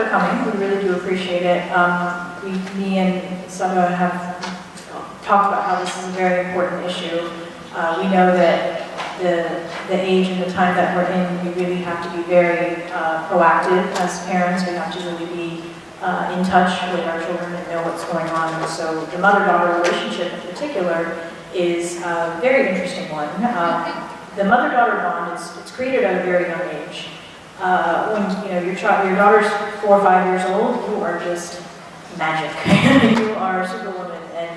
for coming. We really do appreciate it. Me and Saba have talked about how this is a very important issue. We know that the age and the time that we're in, we really have to be very proactive as parents. We have to really be in touch with our children and know what's going on. And so the mother-daughter relationship in particular is a very interesting one. The mother-daughter bond it's created at a very young age. When your daughter's 4 or 5 years old, you are just magic. You are Superwoman, and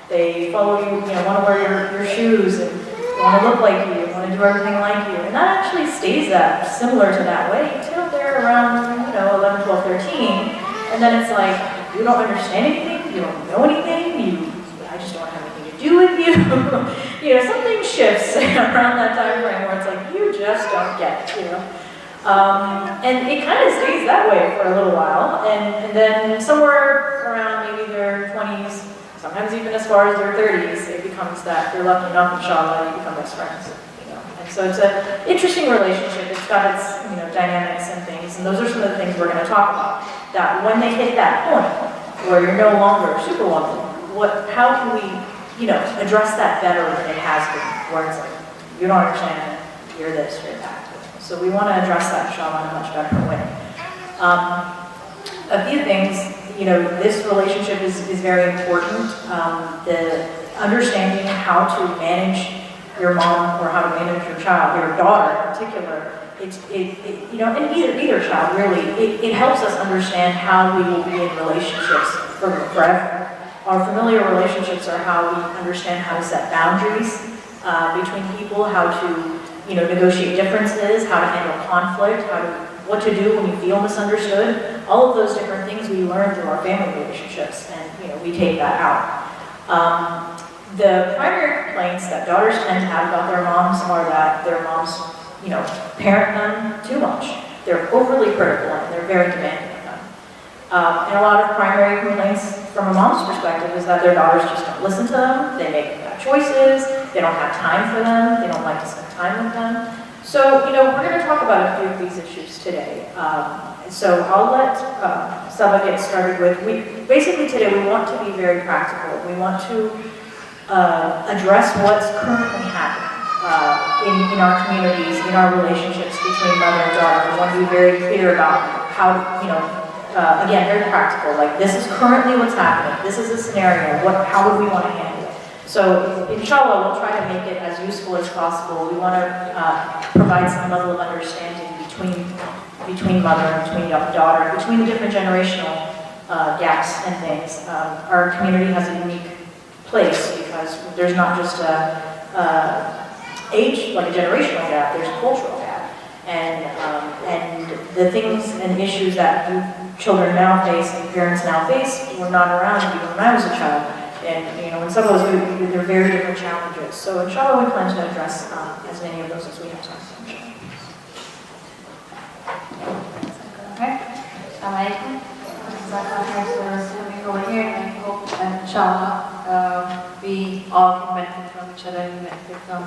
they follow you. Want to wear your shoes and want to look like you, want to do everything like you, and that actually stays similar to that way until they're around 11, 12, 13, and then it's like you don't understand anything, you don't know anything, I just don't have anything to do with you. Something shifts around that time frame where it's like you just don't get it. And it kind of stays that way for a little while, and then somewhere around maybe their 20s, sometimes even as far as their 30s, it becomes that they're lucky enough, inshallah, you become best friends. And so it's an interesting relationship. It's got its dynamics and things, and those are some of the things we're going to talk about. That when they hit that point where you're no longer Superwoman, how can we address that better than it has been, where it's like you don't understand, you're this, you're that. So we want to address that, inshallah, in a much better way. A few things, this relationship is very important. The understanding how to manage your mom or how to manage your child, your daughter in particular, and either child really, it helps us understand how we will be in relationships forever. Our familiar relationships are how we understand how to set boundaries between people, how to negotiate differences, how to handle conflict, what to do when you feel misunderstood. All of those different things we learn through our family relationships, and we take that out. The primary complaints that daughters tend to have about their moms are that their moms, parent them too much. They're overly critical and they're very demanding of them. And a lot of primary complaints from a mom's perspective is that their daughters just don't listen to them, they make bad choices, they don't have time for them, they don't like to spend time with them. So, we're going to talk about a few of these issues today. So I'll let Saba get started with, basically today we want to be very practical. We want to address what's currently happening in our communities, in our relationships between mother and daughter. We want to be very clear about how, again, very practical, like this is currently what's happening, this is a scenario, how would we want to handle it? So, inshallah, we'll try to make it as useful as possible. We want to provide some level of understanding between mother and between daughter, between the different generational gaps and things. Our community has a unique place because there's not just age, like a generational gap, there's a cultural gap. And the things and issues that children now face and parents now face were not around even when I was a child. And in some of those, they're very different challenges. So inshallah, we plan to address as many of those as we have time to. Okay. Assalamualaikum. Thanks for coming over here, and I hope that inshallah we all can benefit from each other, we benefit from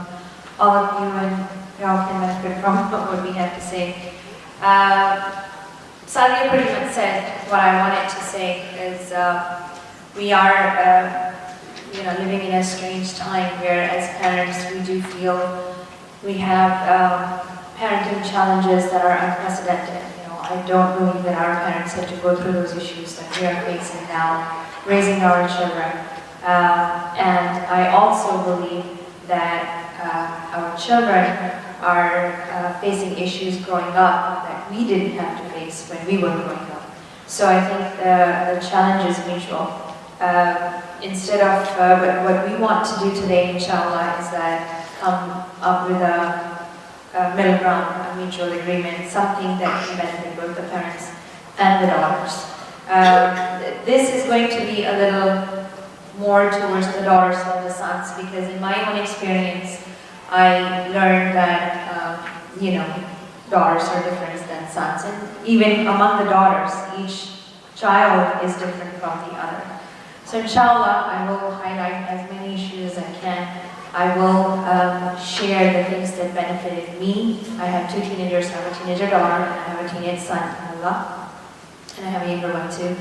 all of you, and we all can benefit from what we have to say. Sadia pretty much said what I wanted to say, is we are living in a strange time where as parents we do feel we have parenting challenges that are unprecedented. I don't believe that our parents had to go through those issues that we are facing now, raising our children. And I also believe that our children are facing issues growing up that we didn't have to face when we were growing up. So I think the challenge is mutual. Instead of what we want to do today, inshallah, is that come up with a middle ground, a mutual agreement, something that can benefit both the parents and the daughters. This is going to be a little more towards the daughters than the sons, because in my own experience, I learned that, daughters are different than sons. And even among the daughters, each child is different from the other. So inshallah, I will highlight as many issues as I can. I will share the things that benefited me. I have 2 teenagers, I have a teenager daughter, and I have a teenage son, Allah. and I have a younger one too.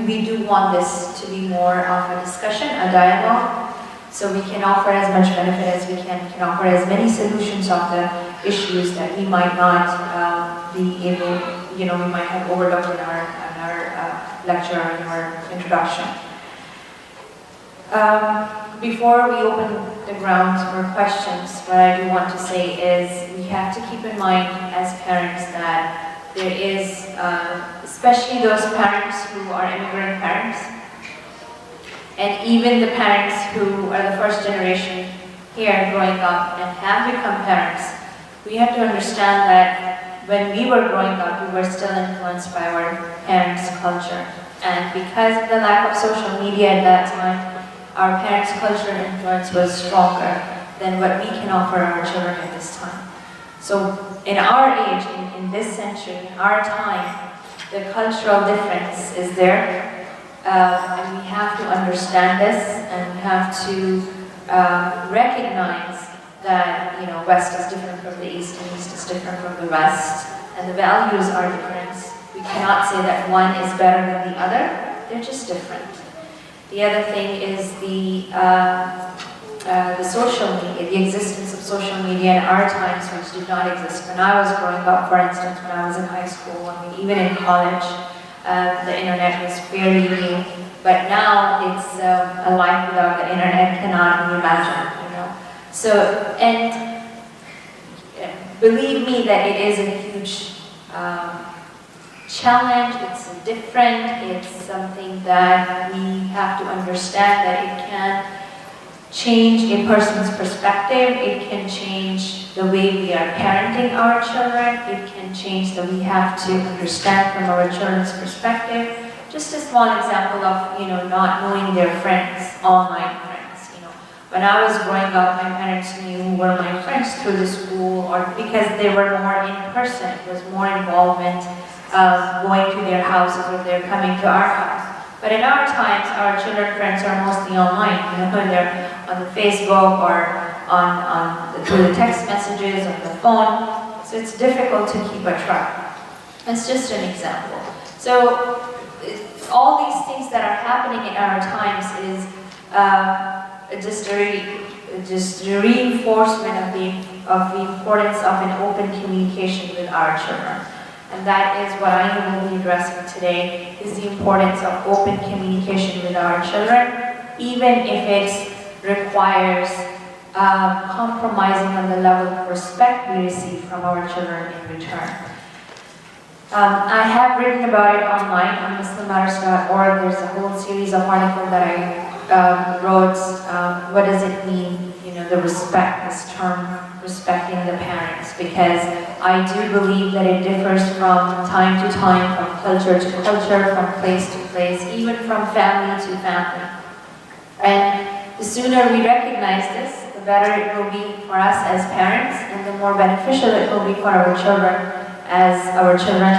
We do want this to be more of a discussion, a dialogue, so we can offer as much benefit as we can offer as many solutions of the issues that we might not be able, we might have overlooked in our lecture or in our introduction. Before we open the ground for questions, what I do want to say is we have to keep in mind as parents that there is, especially those parents who are immigrant parents, and even the parents who are the first generation here growing up and have become parents, we have to understand that when we were growing up, we were still influenced by our parents' culture. And because of the lack of social media at that time, our parents' cultural influence was stronger than what we can offer our children at this time. So in our age, in this century, in our time, the cultural difference is there, and we have to understand this, and we have to recognize that West is different from the East, and East is different from the West, and the values are different. We cannot say that one is better than the other; they're just different. The other thing is the social media, the existence of social media in our times, which did not exist. When I was growing up, for instance, when I was in high school, even in college, the internet was fairly new. But now it's a life without the internet cannot be imagined, So, and believe me that it is a huge challenge, it's different, it's something that we have to understand that it can change a person's perspective, it can change the way we are parenting our children, it can change that we have to understand from our children's perspective. Just a small example of, not knowing their friends, online friends. When I was growing up, my parents knew who were my friends through the school, or because they were more in person, it was more involvement of going to their houses or they're coming to our house. But in our times, our children friends are mostly online, they're on the Facebook or through the text messages, on the phone, so it's difficult to keep a track. It's just an example. So all these things that are happening in our times is just a reinforcement of the importance of an open communication with our children. And that is what I will be addressing today, is the importance of open communication with our children, even if it requires compromising on the level of respect we receive from our children in return. I have written about it online on MuslimMatters.org. There's a whole series of articles that I wrote. What does it mean, the respect, this term, respecting the parents? Because I do believe that it differs from time to time, from culture to culture, from place to place, even from family to family. And the sooner we recognize this, the better it will be for us as parents, and the more beneficial it will be for our children as our children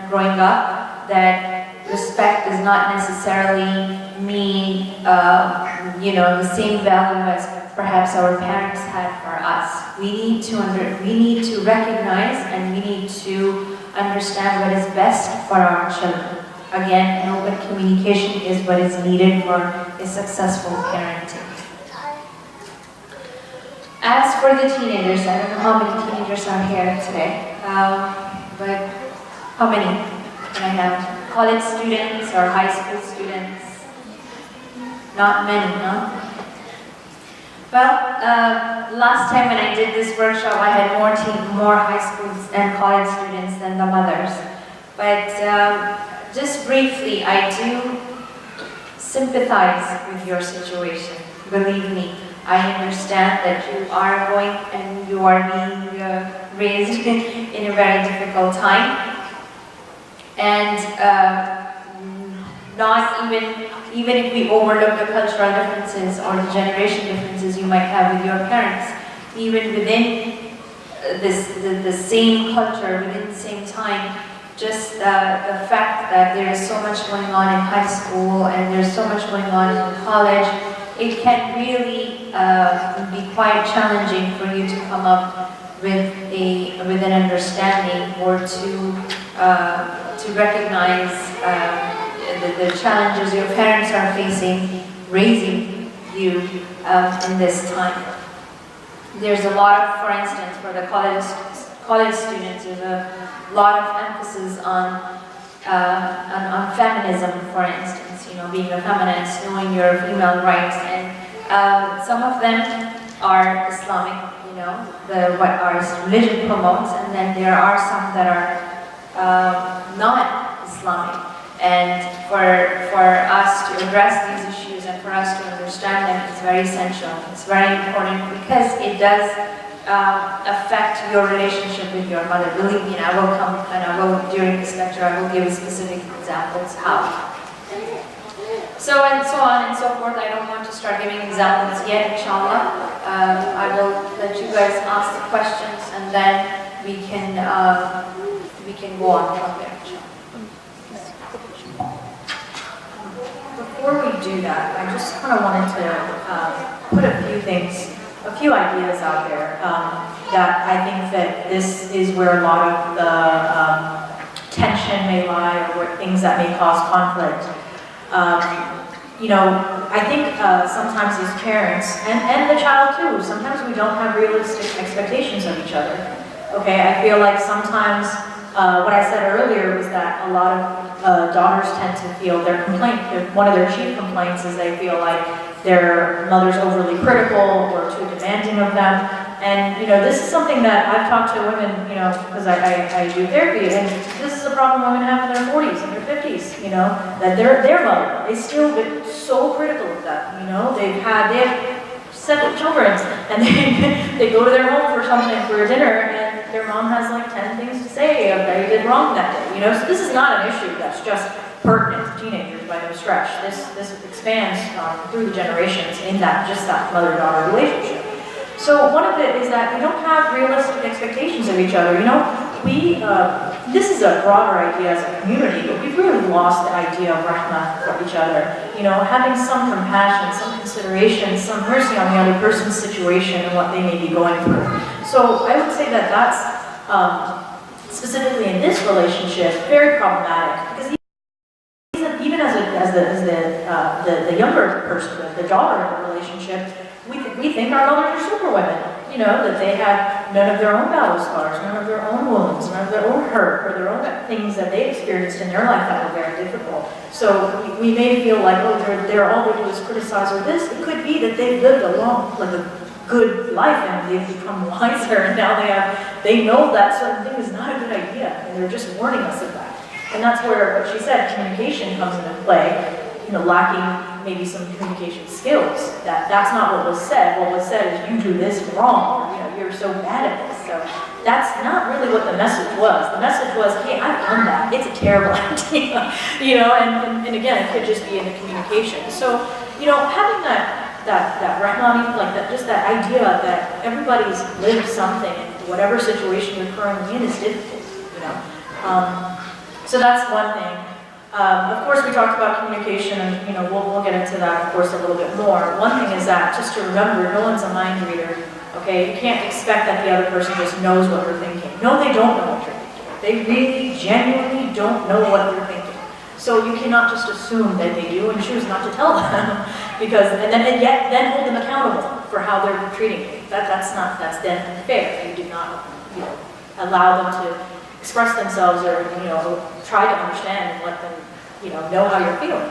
growing up, that respect does not necessarily mean, the same value as perhaps our parents had for us. We need to recognize and we need to understand what is best for our children. Again, an open communication is what is needed for a successful parenting. As for the teenagers, I don't know how many teenagers are here today, but how many can I have? College students or high school students? Not many, no? Well, last time when I did this workshop, I had more high school and college students than the mothers. But just briefly, I do sympathize with your situation. Believe me, I understand that you are going and you are being raised in a very difficult time. And not even if we overlook the cultural differences or the generation differences you might have with your parents, even within the same culture, within the same time, just the fact that there is so much going on in high school and there's so much going on in college, it can really be quite challenging for you to come up with an understanding, or to recognize the challenges your parents are facing raising you in this time. There's a lot of, for instance, for the college students, there's a lot of emphasis on feminism, for instance, you know, being a feminist, knowing your female rights, and some of them are Islamic, you know, what our religion promotes, and then there are some that are not Islamic. And for us to address these issues and for us to understand them is very essential. It's very important because it does affect your relationship with your mother. Believe me, and I will come and I will, during this lecture, I will give specific examples how. So and so on and so forth. I don't want to start giving examples yet, inshallah. I will let you guys ask the questions and then we can go on from there, inshallah. Before we do that, I just kind of wanted to put a few things, a few ideas out there that I think that this is where a lot of the tension may lie, or what things that may cause conflict. You know, I think sometimes as parents, and the child too, sometimes we don't have realistic expectations of each other. Okay, I feel like sometimes what I said earlier was that a lot of daughters tend to feel one of their chief complaints is they feel like their mother's overly critical or too demanding of them. And, you know, this is something that I've talked to women, you know, because I do therapy, and this is a problem women have in their 40s and their 50s, you know, that their mother, they still get so critical of them, you know, they have 7 children, and they go to their home for something, for a dinner, and their mom has like 10 things to say that you did wrong that day, you know, so this is not an issue that's just pertinent to teenagers by no stretch. This expands through the generations in that mother-daughter relationship. So one of it is that we don't have realistic expectations of each other. You know, this is a broader idea as a community, but we've really lost the idea of rahmah for each other. You know, having some compassion, some consideration, some mercy on the other person's situation and what they may be going through. So I would say that that's, specifically in this relationship, very problematic, because even as the younger person, the daughter in the relationship, we think our mothers are superwomen, you know, that they have none of their own battle scars, none of their own wounds, none of their own hurt, or their own things that they experienced in their life that were very difficult. So we may feel like, oh, they're all they do is criticize or this. It could be that they've lived a good life and they've become wiser, and now they know that certain thing is not a good idea, and they're just warning us of that. And that's where what she said, communication comes into play. You know, lacking maybe some communication skills. That's not what was said. What was said is, you do this wrong, or, you know, you're so bad at this. So that's not really what the message was. The message was, hey, I've done that. It's a terrible idea. You know, and again, it could just be in the communication. So, you know, having that rahmani, like that, just that idea that everybody's lived something, and whatever situation you're currently in is difficult. You know, so that's one thing. Of course, we talked about communication, and you know we'll get into that, of course, a little bit more. One thing is that just to remember, no one's a mind reader. Okay, you can't expect that the other person just knows what you're thinking. No, they don't know what you're thinking. They really, genuinely don't know what you're thinking. So you cannot just assume that they do and choose not to tell them, because and yet hold them accountable for how they're treating you. That's then fair. You do not, you know, allow them to express themselves, or you know, try to understand and let them, you know how you're feeling.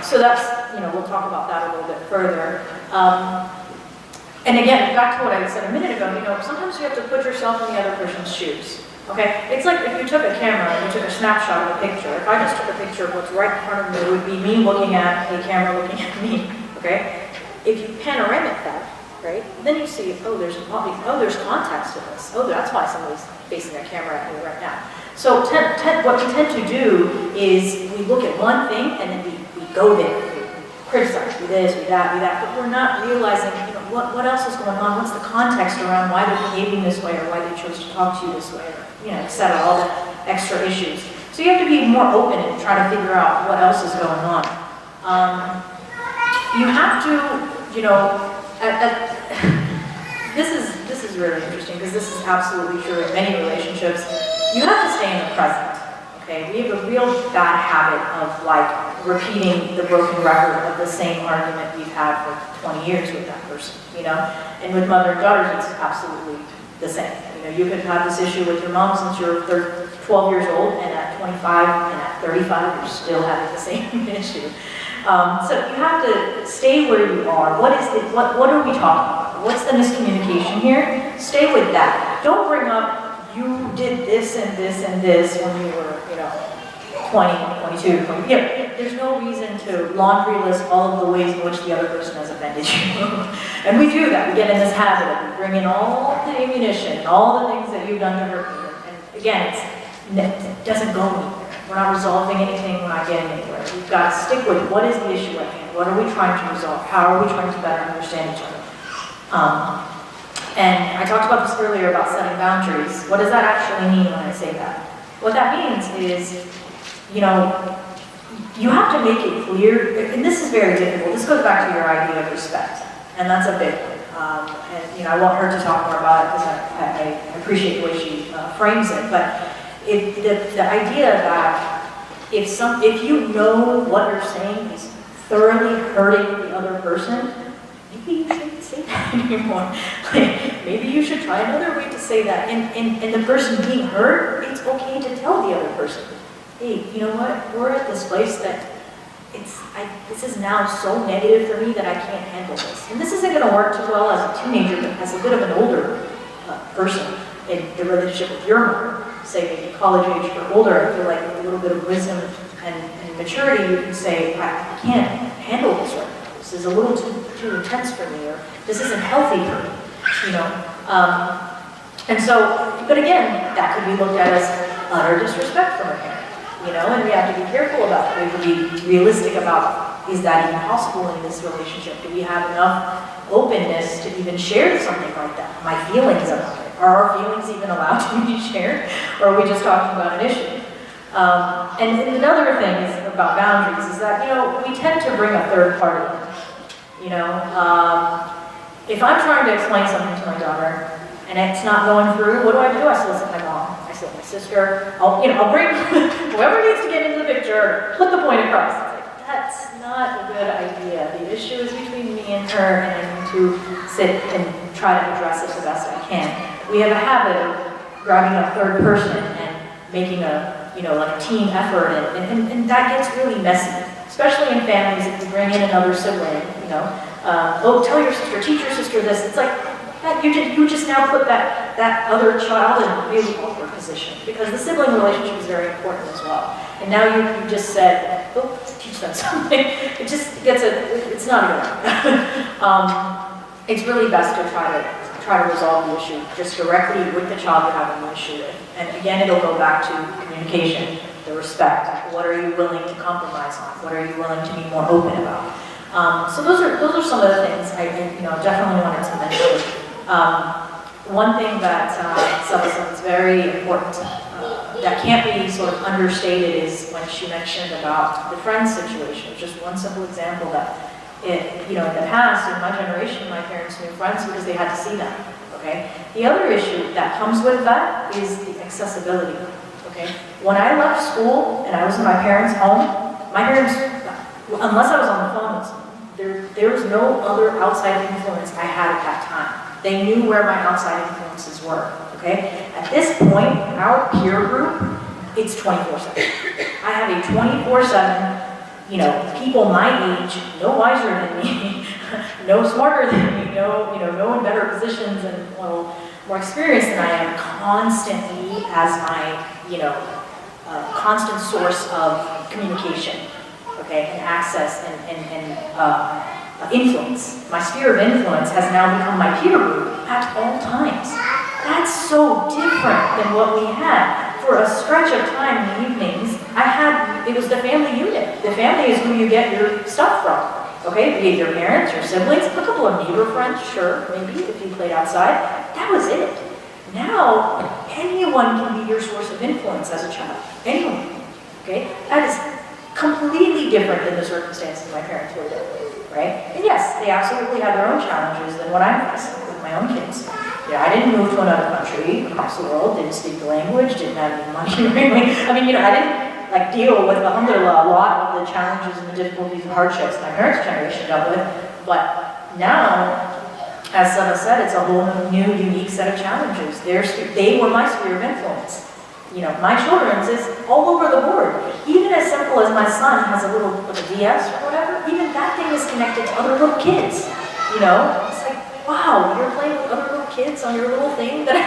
So that's, you know, we'll talk about that a little bit further. And again, back to what I said a minute ago, you know, sometimes you have to put yourself in the other person's shoes. Okay, it's like if you took a camera and you took a snapshot of a picture. If I just took a picture of what's right in front of me, it would be me looking at a camera looking at me. Okay, if you panoramic that, right, then you see, oh, there's context to this. Oh, that's why somebody's facing a camera at me right now. So what we tend to do is we look at one thing and then we go there. We criticize, we this, we that, but we're not realizing, you know, what else is going on, what's the context around why they're behaving this way, or why they chose to talk to you this way, or, you know, et cetera, all the extra issues. So you have to be more open and try to figure out what else is going on. You have to, you know, this is this is really interesting because this is absolutely true in many relationships. You have to stay in the present, okay? We have a real bad habit of like repeating the broken record of the same argument we've had for 20 years with that person, you know? And with mother and daughters, it's absolutely the same. You know, you could have this issue with your mom since you're 12 years old, and at 25 and at 35, you're still having the same issue. So you have to stay where you are. What are we talking about? What's the miscommunication here? Stay with that. Don't bring up, you did this and this and this when you were, you know, 20, 22, 20. You know, there's no reason to laundry list all of the ways in which the other person has offended you. And we do that. We get in this habit of we bring in all the ammunition, all the things that you've done to hurt me. And again, it doesn't go anywhere. We're not resolving anything, we're not getting anywhere. We've got to stick with what is the issue at hand? What are we trying to resolve? How are we trying to better understand each other? And I talked about this earlier about setting boundaries. What does that actually mean when I say that? What that means is, you know, you have to make it clear, and this is very difficult. This goes back to your idea of respect, and that's a big one. And you know, I want her to talk more about it because I appreciate the way she frames it. But the idea that if you know what you're saying is thoroughly hurting the other person, maybe you shouldn't say that anymore. Like, maybe you should try another way to say that. And the person being hurt, it's okay to tell the other person, hey, you know what? We're at this place that this is now so negative for me that I can't handle this. And this isn't going to work too well as a teenager, but as a bit of an older person in the relationship with your mother, say maybe college age or older. I feel like with a little bit of wisdom and maturity, you can say, I can't handle this right now. This is a little too intense for me, or this isn't healthy for me, you know. And so, but again, that could be looked at as utter disrespect from a parent, you know, and we have to be careful about it. We have to be realistic about, is that even possible in this relationship? Do we have enough openness to even share something like that? My feelings about it. Are our feelings even allowed to be shared? Or are we just talking about an issue? And another thing is about boundaries is that, you know, we tend to bring a third party in. You know, if I'm trying to explain something to my daughter and it's not going through, what do? I solicit my mom. I solicit my sister. I'll bring whoever needs to get into the picture, put the point across. It's like, that's not a good idea. The issue is between me and her, and I need to sit and try to address it the best I can. We have a habit of grabbing a third person and making a, you know, like a team effort, and that gets really messy, especially in families if you bring in another sibling, you know. Oh, tell your sister, teach your sister this. It's like, you just now put that other child in a really awkward position because the sibling relationship is very important as well. And now you just said, oh, teach them something. It just gets it's not good. It's really best to try to resolve the issue just directly with the child you're having the issue with. And again, it'll go back to communication, the respect. What are you willing to compromise on? What are you willing to be more open about? So those are some of the things I definitely wanted to mention. One thing that is very important that can't be sort of understated is when she mentioned about the friends situation. Just one simple example that in the past, in my generation, my parents knew friends because they had to see them, okay? The other issue that comes with that is the accessibility, okay? When I left school and I was in my parents' home, my parents, unless I was on the phone with someone, there was no other outside influence I had at that time. They knew where my outside influences were, okay? At this point, our peer group, it's 24/7. I have a 24/7, people my age, no wiser than me, no smarter than me, no in better positions and more experienced than I am, constantly as my, constant source of communication, okay, and access and influence. My sphere of influence has now become my peer group at all times. That's so different than what we had. For a stretch of time in the evenings, it was the family unit. The family is who you get your stuff from, okay? Be it your parents, your siblings, a couple of neighbor friends, sure, maybe, if you played outside. That was it. Now, anyone can be your source of influence as a child. Anyone, okay? That is completely different than the circumstances my parents were in, right? And yes, they absolutely had their own challenges than what I'm facing with my own kids. Yeah, I didn't move to another country across the world, didn't speak the language, didn't have any money, really. I mean, I didn't like deal with, alhamdulillah, a lot of the challenges and the difficulties and hardships my parents' generation dealt with. But now, as Sana said, it's a whole new, unique set of challenges. They were my sphere of influence. My children's is all over the board. Even as simple as my son has a little like a DS or whatever, even that thing is connected to other little kids. It's like, wow, you're playing with other little kids on your little thing that I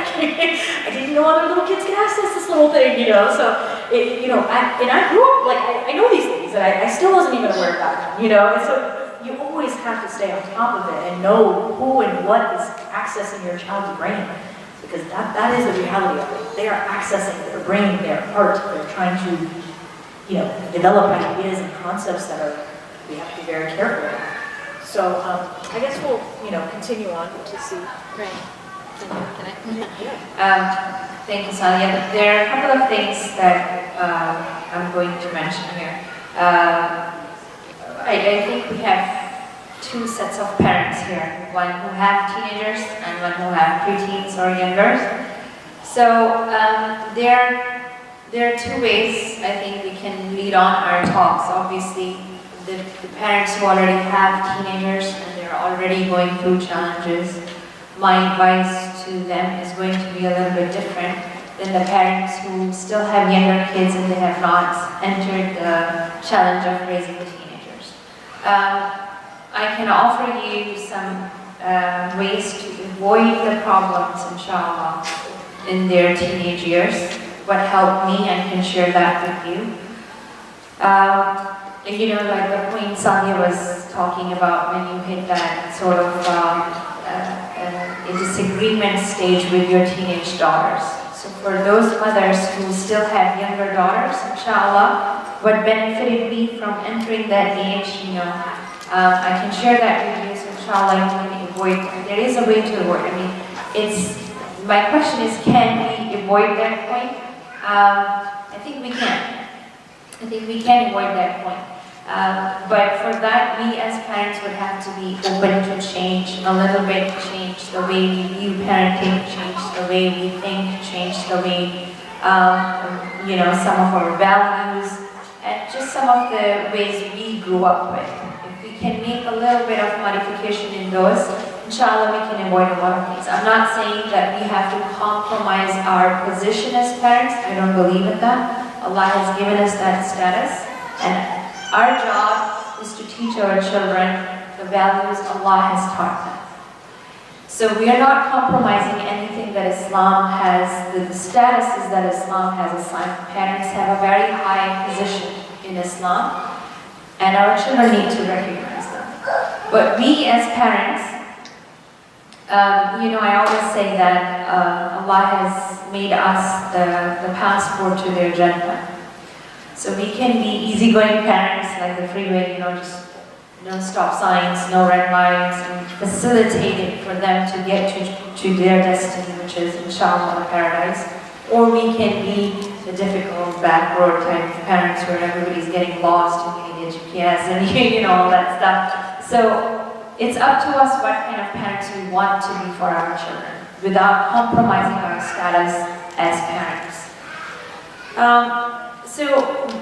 didn't know other little kids could access this little thing, So, I grew up, like, I know these things, and I still wasn't even aware of that, And so you always have to stay on top of it and know who and what is accessing your child's brain. Because that is the reality of it. They are accessing their brain, their heart. They're trying to, develop ideas and concepts that we have to be very careful about. So I guess we'll, continue on to see. Right. Can I? Thank you, Sonia. There are a couple of things that I'm going to mention here. I think we have two sets of parents here, one who have teenagers and one who have preteens or younger. So there are two ways I think we can lead on our talks. Obviously, the parents who already have teenagers and they're already going through challenges, my advice to them is going to be a little bit different than the parents who still have younger kids and they have not entered the challenge of raising teenagers. I can offer you some ways to avoid the problems, inshallah, in their teenage years. What helped me, I can share that with you. Like the point Sonia was talking about when you hit that sort of a disagreement stage with your teenage daughters. So for those mothers who still have younger daughters, inshallah, what benefited me from entering that age, I can share that with you, so inshallah you can avoid, there is a way to avoid, my question is, can we avoid that point? I think we can. I think we can avoid that point. But for that, we as parents would have to be open to change a little bit, change the way we view parenting, change the way we think, change the way, some of our values, and just some of the ways we grew up with. If we can make a little bit of modification in those, inshallah we can avoid a lot of things. I'm not saying that we have to compromise our position as parents. I don't believe in that. Allah has given us that status, and our job is to teach our children the values Allah has taught them. So we are not compromising anything that Islam has, the statuses that Islam has assigned. Parents have a very high position in Islam, and our children need to recognize them. But we as parents, I always say that Allah has made us the passport to their Jannah. So we can be easygoing parents, like the freeway, just no stop signs, no red lights, and facilitate it for them to get to their destiny, which is inshallah paradise. Or we can be the difficult back road type of parents where everybody's getting lost and you need GPS and all that stuff. So it's up to us what kind of parents we want to be for our children without compromising our status as parents. So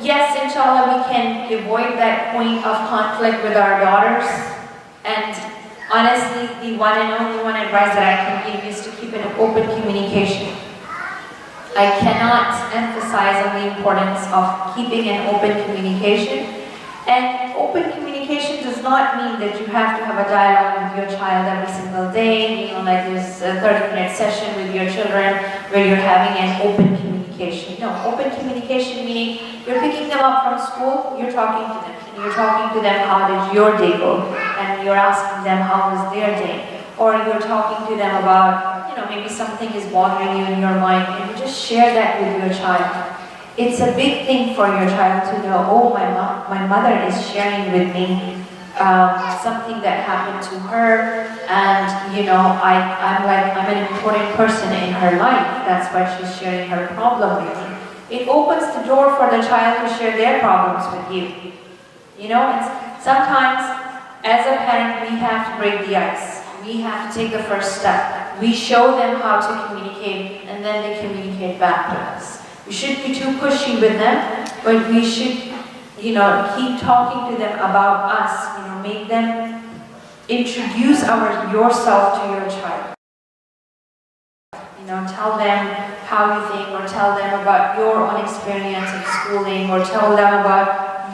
yes, inshallah, we can avoid that point of conflict with our daughters. And honestly, the one and only one advice that I can give is to keep an open communication. I cannot emphasize on the importance of keeping an open communication. And open communication does not mean that you have to have a dialogue with your child every single day, like this 30-minute session with your children where you're having an open communication. No, open communication meaning you're picking them up from school, you're talking to them, and you're talking to them how did your day go, and you're asking them how was their day, or you're talking to them about, maybe something is bothering you in your mind, and you just share that with your child. It's a big thing for your child to know, oh, my mother is sharing with me something that happened to her, and I'm an important person in her life. That's why she's sharing her problem with me. It opens the door for the child to share their problems with you. And sometimes as a parent we have to break the ice. We have to take the first step. we show them how to communicate, and then they communicate back to us. We shouldn't be too pushy with them, but we should, keep talking to them about us, make them introduce yourself to your child. Tell them how you think, or tell them about your own experience of schooling, or tell them about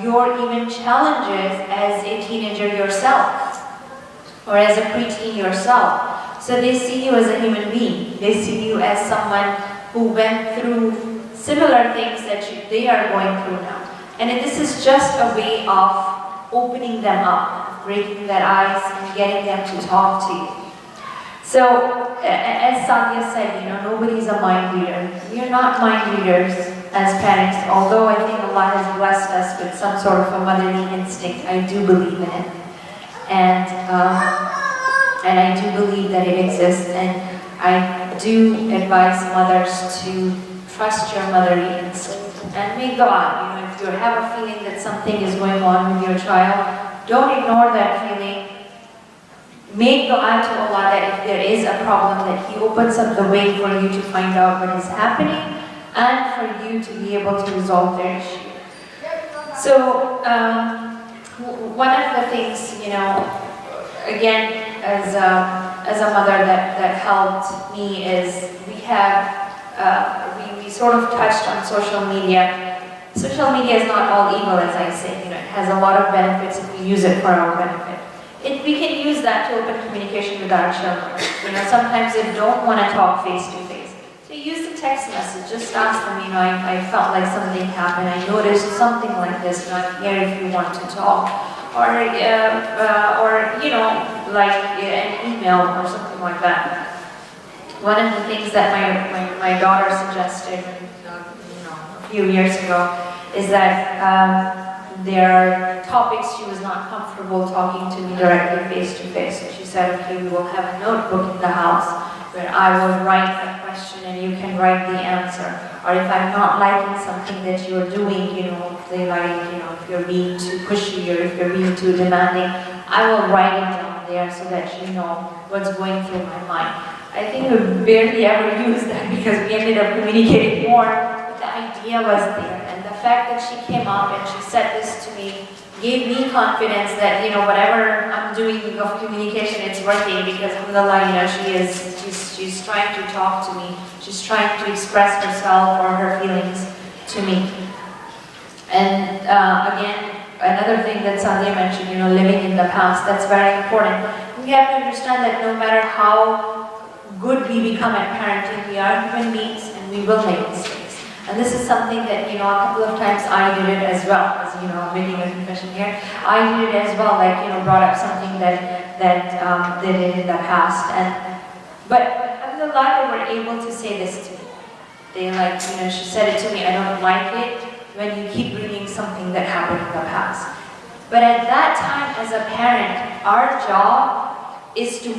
your even challenges as a teenager yourself, or as a preteen yourself. So they see you as a human being. They see you as someone who went through similar things that they are going through now. And this is just a way of opening them up, breaking their ice, and getting them to talk to you. So, as Sadia said, nobody's a mind reader. We are not mind readers as parents, although I think Allah has blessed us with some sort of a motherly instinct. I do believe in it. And I do believe that it exists. And I do advise mothers to trust your motherly instinct. And make dua. If you have a feeling that something is going on with your child, don't ignore that feeling. Make dua to Allah that if there is a problem, that He opens up the way for you to find out what is happening and for you to be able to resolve their issue. So, one of the things, again, as a mother that helped me is we sort of touched on social media. Social media is not all evil, as I say. It has a lot of benefits if we use it for our benefit. We can use that to open communication with our children. Sometimes they don't want to talk face to face. So use the text message. Just ask them, I felt like something happened. I noticed something like this. I'm here if you want to talk. Or like an email or something like that. One of the things that my daughter suggested, a few years ago, is that there are topics she was not comfortable talking to me directly face to face. So she said, okay, we will have a notebook in the house where I will write a question and you can write the answer. Or if I'm not liking something that you're doing, if you're being too pushy or if you're being too demanding, I will write it down there so that you know what's going through my mind. I think we barely ever used that because we ended up communicating more, but the idea was there. The fact that she came up and she said this to me gave me confidence that, whatever I'm doing of communication, it's working because, alhamdulillah, she's trying to talk to me. She's trying to express herself or her feelings to me. And again, another thing that Sadia mentioned, living in the past, that's very important. We have to understand that no matter how good we become at parenting, we are human beings and we will make mistakes. And this is something that, a couple of times I did it as well, as I'm making a confession here. I did it as well, brought up something that they did in the past. But alhamdulillah, they were able to say this to me. They she said it to me, I don't like it when you keep bringing something that happened in the past. But at that time, as a parent, our job is to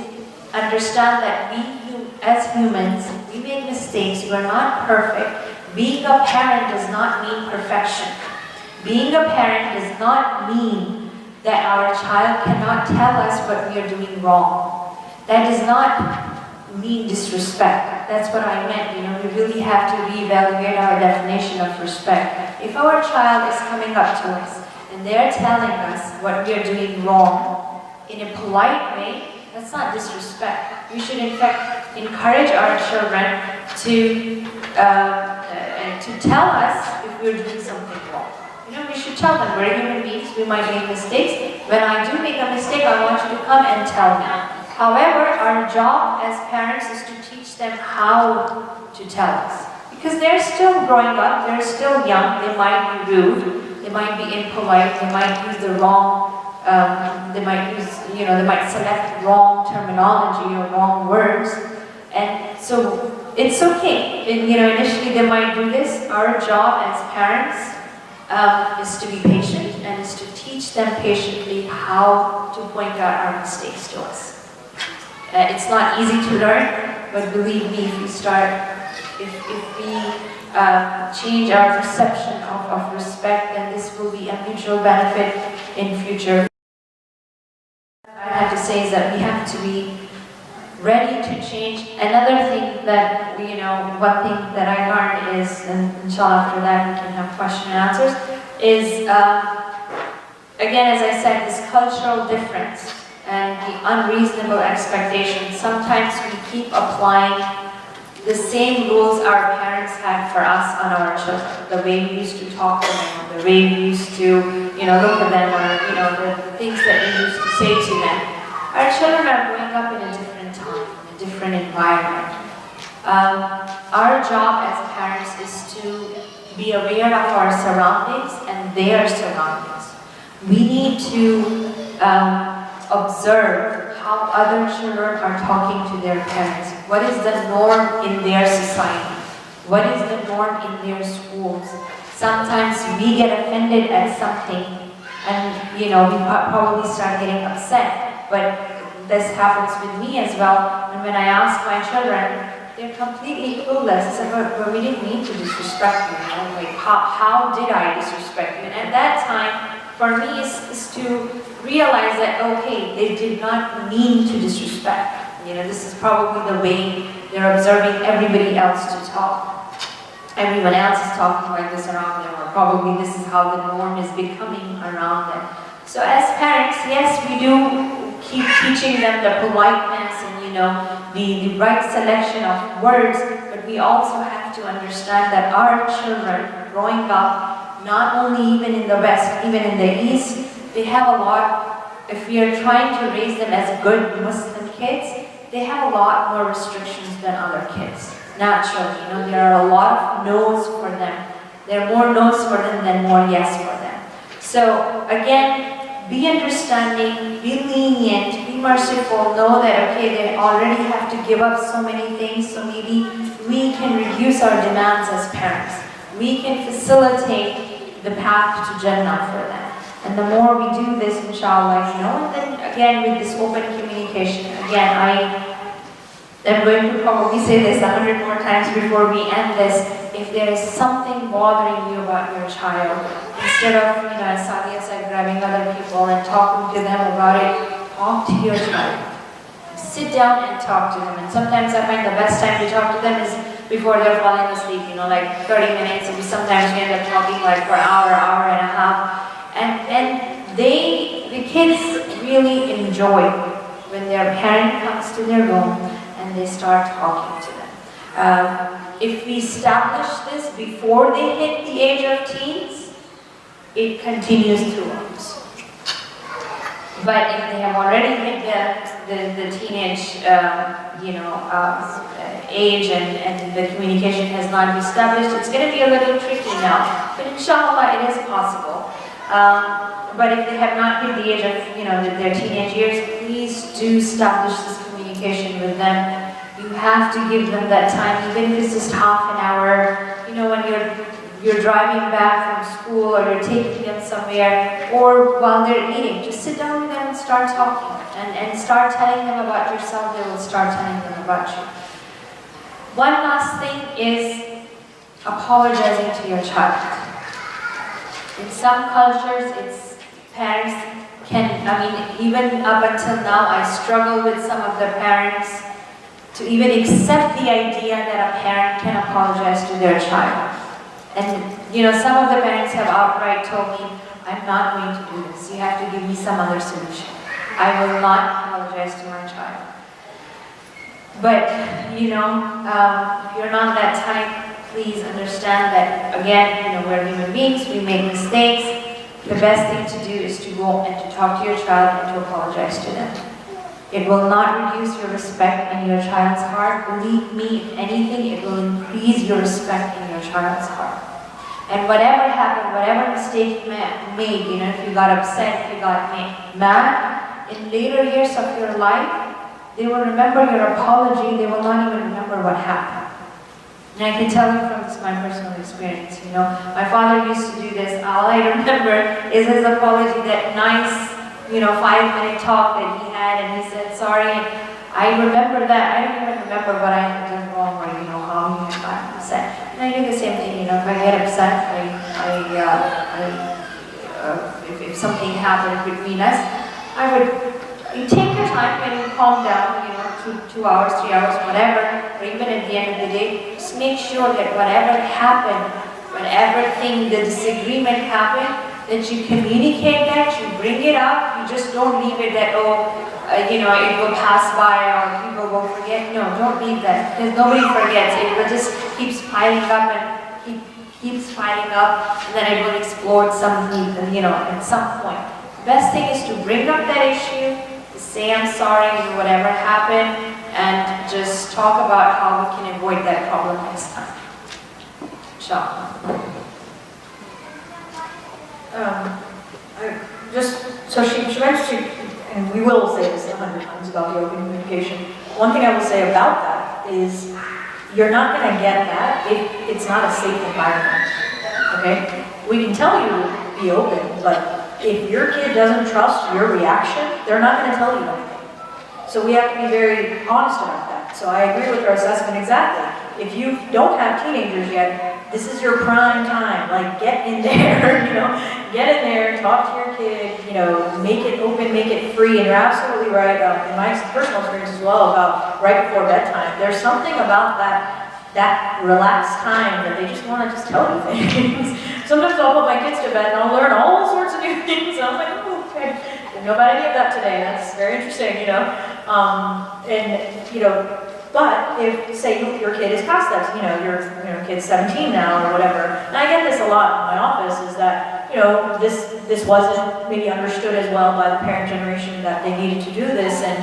understand that we, as humans, we make mistakes, we're not perfect. Being a parent does not mean perfection. Being a parent does not mean that our child cannot tell us what we are doing wrong. That does not mean disrespect. That's what I meant. We really have to reevaluate our definition of respect. If our child is coming up to us and they're telling us what we are doing wrong in a polite way, that's not disrespect. We should, in fact, encourage our children to tell us if we're doing something wrong. We should tell them we're human beings, we might make mistakes. When I do make a mistake, I want you to come and tell me. However, our job as parents is to teach them how to tell us. Because they're still growing up, they're still young, they might be rude, they might be impolite, they might use the wrong, they might select wrong terminology or wrong words. And so it's okay. Initially they might do this. Our job as parents is to be patient and is to teach them patiently how to point out our mistakes to us. It's not easy to learn, but believe me, if we change our perception of respect, then this will be a mutual benefit in future. What I have to say is that we have to be ready to change. Another thing that, one thing that I learned is, and inshallah after that we can have question and answers, is, again, as I said, this cultural difference and the unreasonable expectations. Sometimes we keep applying the same rules our parents had for us on our children. The way we used to talk to them, the way we used to, look at them, or, the things that we used to say to them. Our children are growing up in a different time, in a different environment. Our job as parents is to be aware of our surroundings and their surroundings. We need to observe how other children are talking to their parents. What is the norm in their society? What is the norm in their schools? Sometimes we get offended at something and, we probably start getting upset. But this happens with me as well. And when I ask my children, they're completely clueless. It's like, but we didn't mean to disrespect you. Like, how did I disrespect you? And at that time, for me, is to realize that, okay, they did not mean to disrespect. This is probably the way they're observing everybody else to talk. Everyone else is talking like this around them, or probably this is how the norm is becoming around them. So as parents, yes, we do keep teaching them the politeness and, the right selection of words, but we also have to understand that our children growing up, not only even in the West, even in the East, they have a lot, if we are trying to raise them as good Muslim kids, they have a lot more restrictions than other kids. Naturally, there are a lot of no's for them. There are more no's for them than more yes for them. So again, be understanding, be lenient, be merciful, know that, okay, they already have to give up so many things, so maybe we can reduce our demands as parents. We can facilitate the path to Jannah for them. And the more we do this, inshallah, and then again with this open communication, again, I am going to probably say this 100 more times before we end this. If there is something bothering you about your child, instead of, as Sadia said, grabbing other people and talking to them about it, talk to your child. Sit down and talk to them. And sometimes I find the best time to talk to them is before they're falling asleep, like 30 minutes, and sometimes we end up talking like for an hour, hour and a half. And the kids really enjoy when their parent comes to their room and they start talking to them. If we establish this before they hit the age of teens, it continues throughout. But if they have already hit the teenage, age and the communication has not been established, it's going to be a little tricky now. But inshallah, it is possible. But if they have not hit the age of, their teenage years, please do establish this communication with them. You have to give them that time, even if it's just half an hour, when you're driving back from school or you're taking them somewhere, or while they're eating, just sit down with them and start talking and start telling them about yourself. They will start telling them about you. One last thing is apologizing to your child. In some cultures, it's parents even up until now, I struggle with some of the parents to even accept the idea that a parent can apologize to their child. And, some of the parents have outright told me, I'm not going to do this. You have to give me some other solution. I will not apologize to my child. But, if you're not that type, please understand that, again, we're human beings, we make mistakes. The best thing to do is to go and to talk to your child and to apologize to them. It will not reduce your respect in your child's heart. Believe me, if anything, it will increase your respect in your child's heart. And whatever happened, whatever mistake you made, if you got upset, if you got mad, in later years of your life, they will remember your apology, they will not even remember what happened. And I can tell you from my personal experience, my father used to do this. All I remember is his apology, that nice, 5-minute talk that he had, and he said, sorry. I remember that. I don't even remember what I had done wrong or, how he had gotten upset. And I do the same thing, if I get upset, if something happened between us, I would, you take your time and you calm down, 2 hours, 3 hours, whatever, or even at the end of the day, just make sure that whatever happened, whatever thing, the disagreement happened, that you communicate that, you bring it up, you just don't leave it that, it will pass by or people will forget. No, don't leave that, because nobody forgets. It will just keeps piling up and keeps piling up, and then it will explode at some point. The best thing is to bring up that issue, to say I'm sorry, whatever happened, and just talk about how we can avoid that problem next time. Sure. So she mentioned, and we will say this 100 times about the open communication. One thing I will say about that is you're not going to get that if it's not a safe environment, okay? We can tell you to be open, but if your kid doesn't trust your reaction, they're not going to tell you anything. So we have to be very honest about that. So I agree with her assessment exactly. If you don't have teenagers yet, this is your prime time. Like, get in there, get in there, talk to your kid, make it open, make it free. And you're absolutely right, in my personal experience as well, about right before bedtime. There's something about that relaxed time that they just want to just tell you things. Sometimes I'll put my kids to bed and I'll learn all sorts of new things. And I'm like, oh, okay, didn't know about any of that today. That's very interesting, But if, say, your kid is past that, your kid's 17 now or whatever, and I get this a lot in my office, is that, this wasn't maybe understood as well by the parent generation that they needed to do this, and,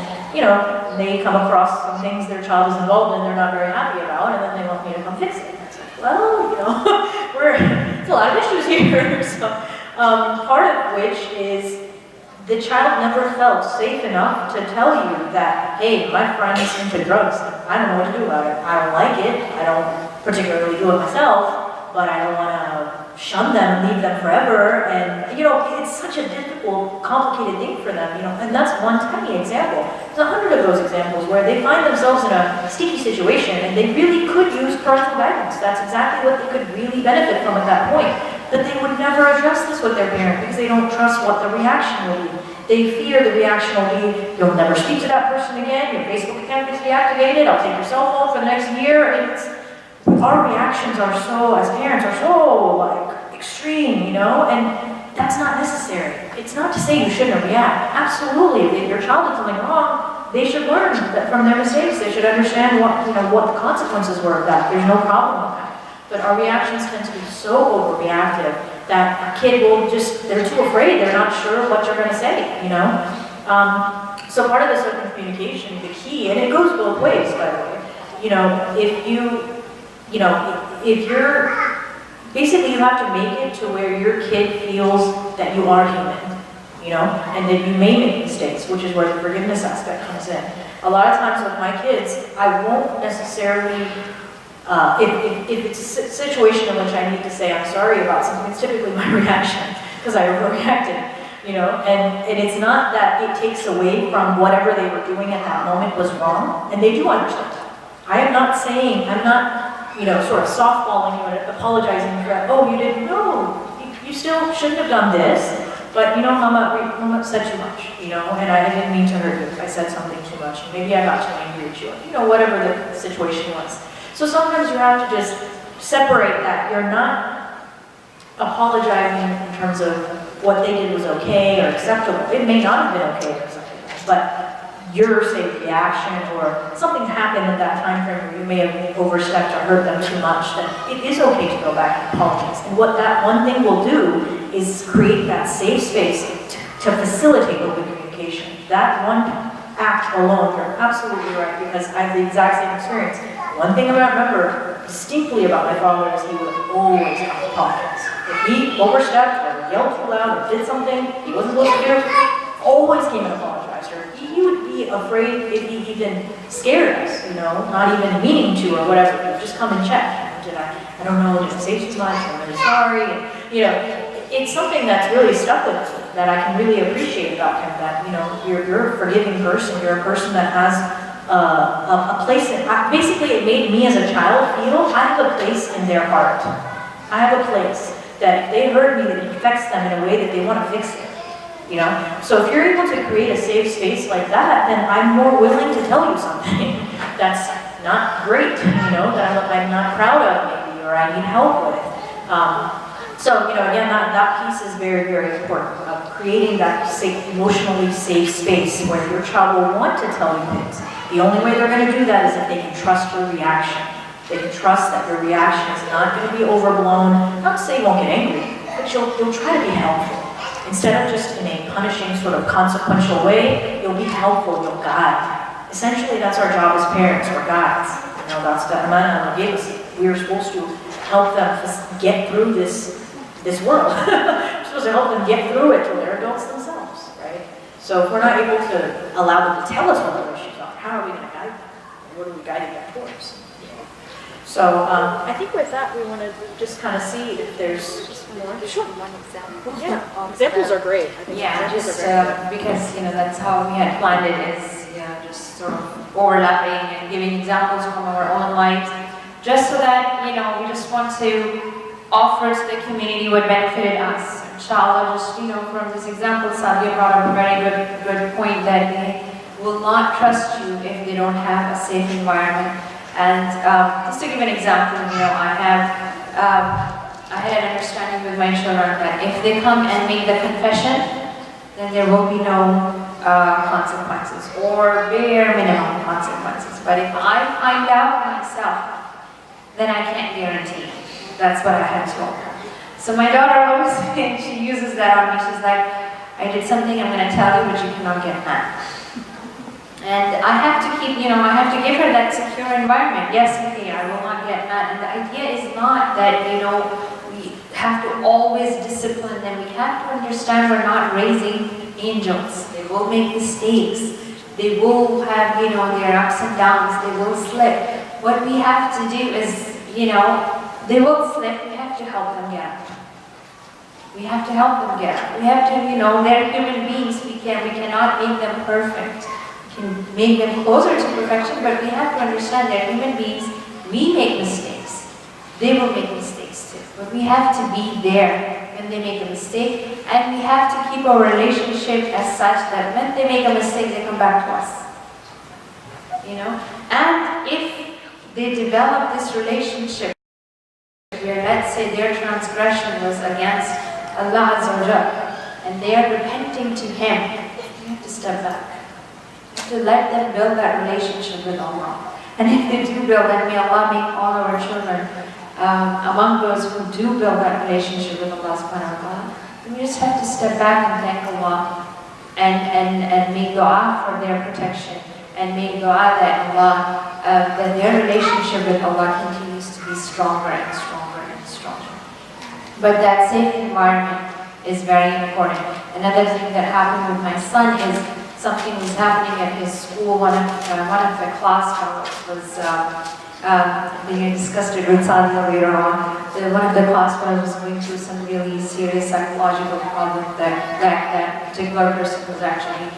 they come across some things their child is involved in they're not very happy about, and then they want me to come fix it. And it's like, well, there's a lot of issues here. So, part of which is, the child never felt safe enough to tell you that, hey, my friend is into drugs. I don't know what to do about it. I don't like it. I don't particularly do it myself, but I don't want to shun them and leave them forever. And, it's such a difficult, complicated thing for them, and that's one tiny example. There's 100 of those examples where they find themselves in a sticky situation and they really could use parental guidance. That's exactly what they could really benefit from at that point. But they would never address this with their parent because they don't trust what the reaction will be. They fear the reaction will be, you'll never speak to that person again, your Facebook account gets deactivated, I'll take your cell phone for the next year. Our reactions are as parents are so extreme, and that's not necessary. It's not to say you shouldn't react. Absolutely, if your child did something wrong, they should learn that from their mistakes. They should understand what the consequences were of that. There's no problem with that. But our reactions tend to be so overreactive that a kid they're too afraid, they're not sure what you're going to say, So part of this open communication, the key, and it goes both ways, by the way, basically you have to make it to where your kid feels that you are human, and that you may make mistakes, which is where the forgiveness aspect comes in. A lot of times with my kids, I won't necessarily, if it's a situation in which I need to say I'm sorry about something, it's typically my reaction, because I overreacted, and it's not that it takes away from whatever they were doing at that moment was wrong, and they do understand that. I am not saying, I'm not, sort of softballing you and apologizing for that, oh, you didn't know, you still shouldn't have done this, but Mama said too much, and I didn't mean to hurt you if I said something too much, maybe I got too angry at you, whatever the situation was. So sometimes you have to just separate that. You're not apologizing in terms of what they did was okay or acceptable. It may not have been okay or acceptable, but your, say, reaction or something happened at that time frame where you may have overstepped or hurt them too much, then it is okay to go back and apologize. And what that one thing will do is create that safe space to facilitate open communication. That one act alone, you're absolutely right, because I have the exact same experience. One thing I remember distinctly about my father is he would always apologize. If he overstepped or yelled too loud or did something he wasn't supposed to do, always came and apologized. Or he would be afraid if he even scared us, not even meaning to or whatever. He would just come and check. I don't know, did I say too much? I'm really sorry. And, it's something that's really stuck with me that I can really appreciate about him. That you're a forgiving person. You're a person that has a place in, basically it made me as a child feel I have a place in their heart. I have a place that if they hurt me, that it affects them in a way that they want to fix it. you know? So if you're able to create a safe space like that, then I'm more willing to tell you something that's not great, you know, that I'm not proud of maybe, or I need help with. So, you know, again, that piece is very, very important, of creating that safe, emotionally safe space where your child will want to tell you things. The only way they're going to do that is if they can trust your reaction. They can trust that your reaction is not going to be overblown. Not to say you won't get angry, but you'll try to be helpful. Instead of just in a punishing, sort of consequential way, you'll be helpful, you'll guide. Essentially, that's our job as parents, we're guides. You know, that's the amana gave us. We are supposed to help them get through this world. We're supposed to help them get through it till they're adults themselves, right? So if we're not able to allow them to tell us what their issues are, how are we going to guide them? What are we guiding them towards? So I think with that, we want to just kind of see if there's more. Sure. One example. Yeah, examples are great. I think Yeah, examples just are great. because, you know, that's how we had planned it, is, you know, just sort of overlapping and giving examples from our own lives, just so that, you know, we just want to offer to the community what benefited us. Inshallah, just, you know, from this example, Sadia brought up a very good point that they will not trust you if they don't have a safe environment. And just to give an example, you know, I had an understanding with my children that if they come and make the confession, then there will be no consequences, or bare minimum consequences. But if I find out myself, then I can't guarantee. That's what I had told her. So my daughter always, she uses that on me. She's like, I did something, I'm going to tell you, but you cannot get mad. And I have to keep, you know, I have to give her that secure environment. Yes, okay, I will not get mad. And the idea is not that, you know, we have to always discipline them. We have to understand we're not raising angels. They will make mistakes. They will have, you know, their ups and downs. They will slip. What we have to do is, you know, they will slip. We have to help them get up. We have to help them get up. We have to, you know, they're human beings. We cannot make them perfect. We can make them closer to perfection, but we have to understand they're human beings. We make mistakes. They will make mistakes too. But we have to be there when they make a mistake, and we have to keep our relationship as such that when they make a mistake, they come back to us. You know? And if they develop this relationship where, let's say, their transgression was against Allah Azza wa Jalla, and they are repenting to Him, you have to step back. You have to let them build that relationship with Allah. And if they do build, and may Allah make all our children among those who do build that relationship with Allah subhanahu wa ta'ala, then we just have to step back and thank Allah and make dua for their protection, and make dua that Allah, that their relationship with Allah continues to be stronger and stronger and stronger. But that safe environment is very important. Another thing that happened with my son is something was happening at his school. One of the class fellows was being discussed with Sadia later on. One of the class fellows was going through some really serious psychological problem that particular person was actually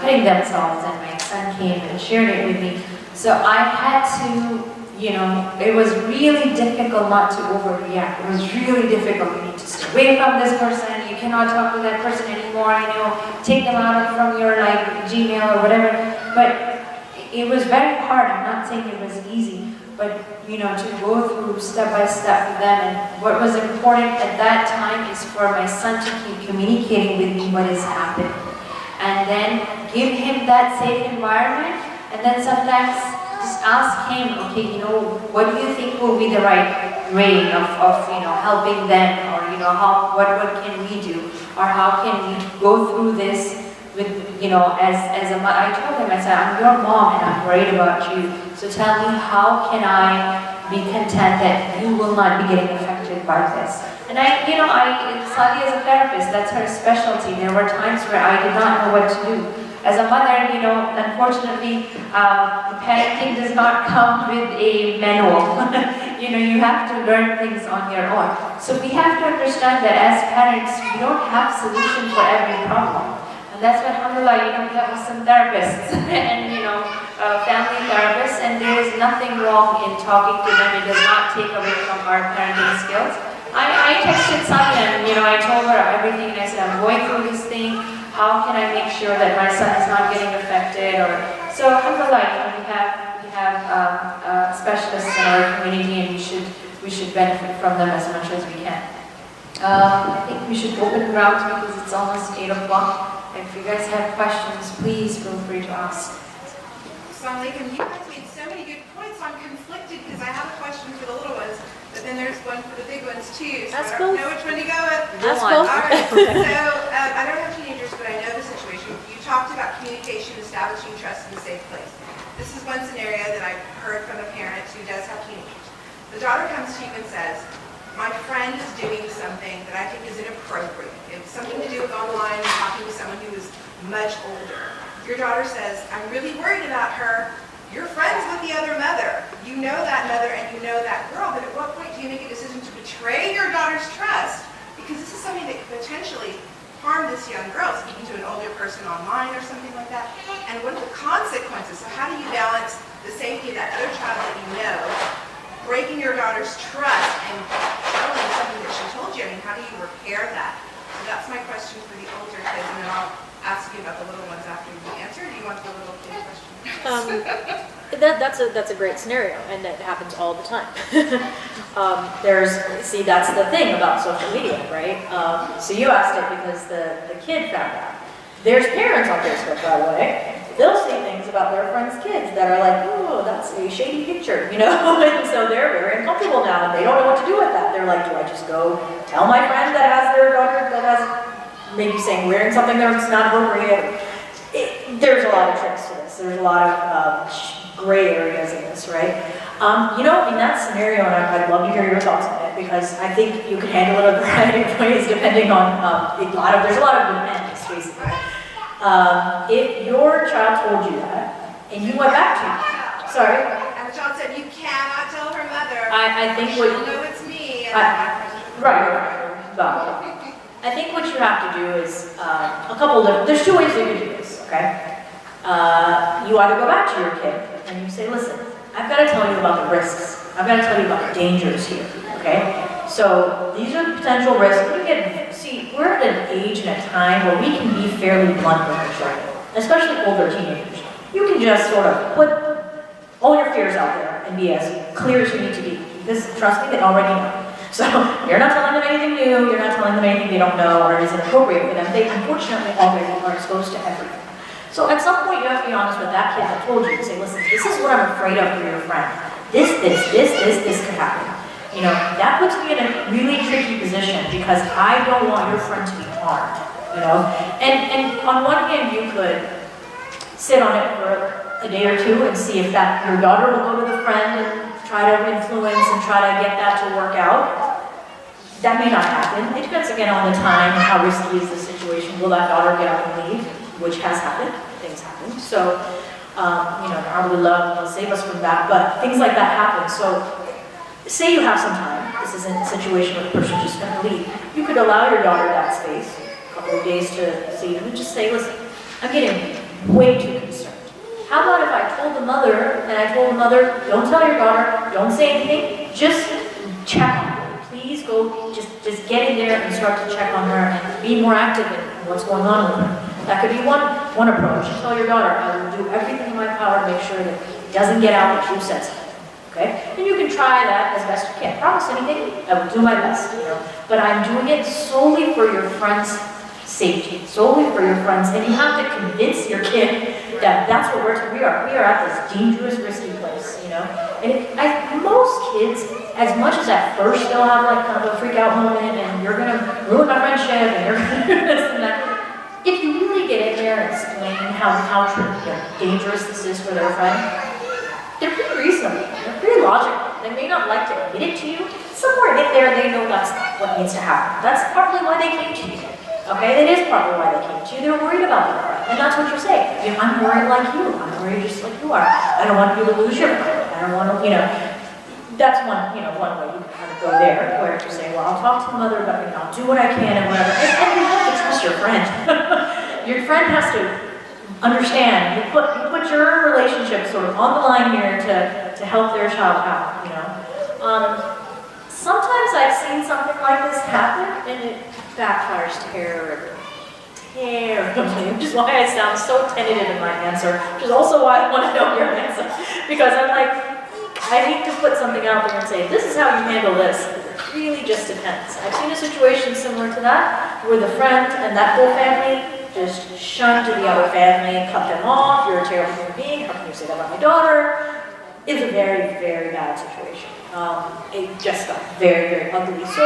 hitting themselves, and my son came and shared it with me. So I had to, you know, it was really difficult not to overreact. It was really difficult. You need to stay away from this person. You cannot talk to that person anymore. You know, take them out from your Gmail or whatever. But it was very hard. I'm not saying it was easy, but you know, to go through step by step with them. And what was important at that time is for my son to keep communicating with me what is happening, and then give him that safe environment. And then sometimes just ask him, okay, you know, what do you think will be the right way of you know, helping them, or you know, what can we do, or how can we go through this with, you know, as a mother. I told him, I said, I'm your mom and I'm worried about you. So tell me, how can I be content that you will not be getting affected by this? And Sadia is a therapist. That's her specialty. There were times where I did not know what to do. As a mother, you know, unfortunately, parenting does not come with a manual. You know, you have to learn things on your own. So we have to understand that as parents, we don't have solution for every problem. And that's what, alhamdulillah, you know, we have some therapists and, you know, family therapists, and there is nothing wrong in talking to them. It does not take away from our parenting skills. I texted Sonia and, I told her everything and I said, I'm going through this thing. How can I make sure that my son is not getting affected? So alhamdulillah, we have specialists in our community and we should benefit from them as much as we can. I think we should open round because it's almost 8 o'clock. If you guys have questions, please feel free to ask. Assalamu alaikum. You guys made so many good points. I'm conflicted because I have a question for the little ones, but then there's one for the big ones too. So That's I don't cool. know which one to go with. That's All cool. right. So I don't have teenagers, but I know the situation. You talked about communication, establishing trust in a safe place. This is one scenario that I've heard from a parent who does have teenagers. The daughter comes to you and says, my friend is doing something that I think is inappropriate. It's something to do with online and talking to someone who is much older. Your daughter says, I'm really worried about her. You're friends with the other mother. You know that mother and you know that girl, but at what point do you make a decision to betray your daughter's trust? Because this is something that could potentially harm this young girl, speaking to an older person online or something like that. And what are the consequences? So how do you balance the safety of that other child that you know, breaking your daughter's trust and telling something that she told you? I mean, how do you repair that? So that's my question for the older kids, and then I'll ask you about the little ones after you answer. Do you want the little kid question? That's a great scenario, and that happens all the time. That's the thing about social media, right? So you asked it because the kid found out. There's parents on Facebook, by the way. They'll say things about their friends' kids that are like, oh, that's a shady picture, and so they're very uncomfortable now, and they don't know what to do with that. They're like, do I just go tell my friend that has their daughter that has maybe saying wearing something that's not appropriate? There's a lot of tricks to this. There's a lot of gray areas in this, right? In that scenario, and I'd love to hear your thoughts on it, because I think you can handle it a variety of ways depending on there's a lot of dependence, basically. If your child told you that, and you went back to, sorry? And the child said, you cannot tell her mother. I think she'll what, know it's me. And right. I think what you have to do is there's two ways you can do this, okay? You either go back to your kid and you say, listen, I've got to tell you about the risks. I've got to tell you about the dangers here, okay? So these are the potential risks. We're at an age and a time where we can be fairly blunt with our children, especially older teenagers. You can just sort of put all your fears out there and be as clear as you need to be. Because trust me, they already know. So you're not telling them anything new, you're not telling them anything they don't know or is inappropriate for them. They unfortunately already are exposed to everything. So at some point you have to be honest with that kid that told you and say, listen, this is what I'm afraid of for your friend. This could happen. That puts me in a really tricky position because I don't want your friend to be harmed, And on one hand, you could sit on it for a day or two and see if your daughter will go to the friend and try to influence and try to get that to work out. That may not happen. It depends again on the time and how risky is the situation. Will that daughter get up and leave? Which has happened. Things happen. So, Allah will save us from that. But things like that happen. So, say you have some time. This isn't a situation where the person just going to leave. You could allow your daughter that space, a couple of days to see them, and just say, listen, I'm getting way too concerned. How about if I told the mother, don't tell your daughter, don't say anything, just check on her. Please go, just get in there and start to check on her and be more active in what's going on with her. That could be one approach. Tell your daughter, I will do everything in my power to make sure that it doesn't get out that you said something. Okay? And you can try that as best you can. Promise anything, I will do my best, But I'm doing it solely for your friend's safety, solely for your friends. And you have to convince your kid that that's what we are. We are at this dangerous, risky place, And most kids, as much as at first they'll have like kind of a freak out moment and you're going to ruin my friendship and you're going to do this and that, if you really get in there and explain how dangerous this is for their friend, they're pretty reasonable. They're pretty logical. They may not like to admit it to you. Somewhere in there, they know that's what needs to happen. That's partly why they came to you. Okay? That is partly why they came to you. They're worried about their friend. And that's what you're saying. I'm worried like you. I'm worried just like you are. I don't want you to lose your friend. I don't want to, that's one way you can kind of go there, where you say, well, I'll talk to the mother, but I'll do what I can and whatever. And you have to trust your friend. Your friend has to understand. You put your relationship sort of on the line here to help their child out, Sometimes I've seen something like this happen and it backfires terribly. Terribly, which is why I sound so tentative in my answer, which is also why I want to know your answer. Because I'm like, I hate to put something out there and say, this is how you handle this. It really just depends. I've seen a situation similar to that, where the friend and that whole family just shunned the other family, cut them off, you're a terrible human being, how can you say that about my daughter? It's a very, very bad situation. It just got very, very ugly. So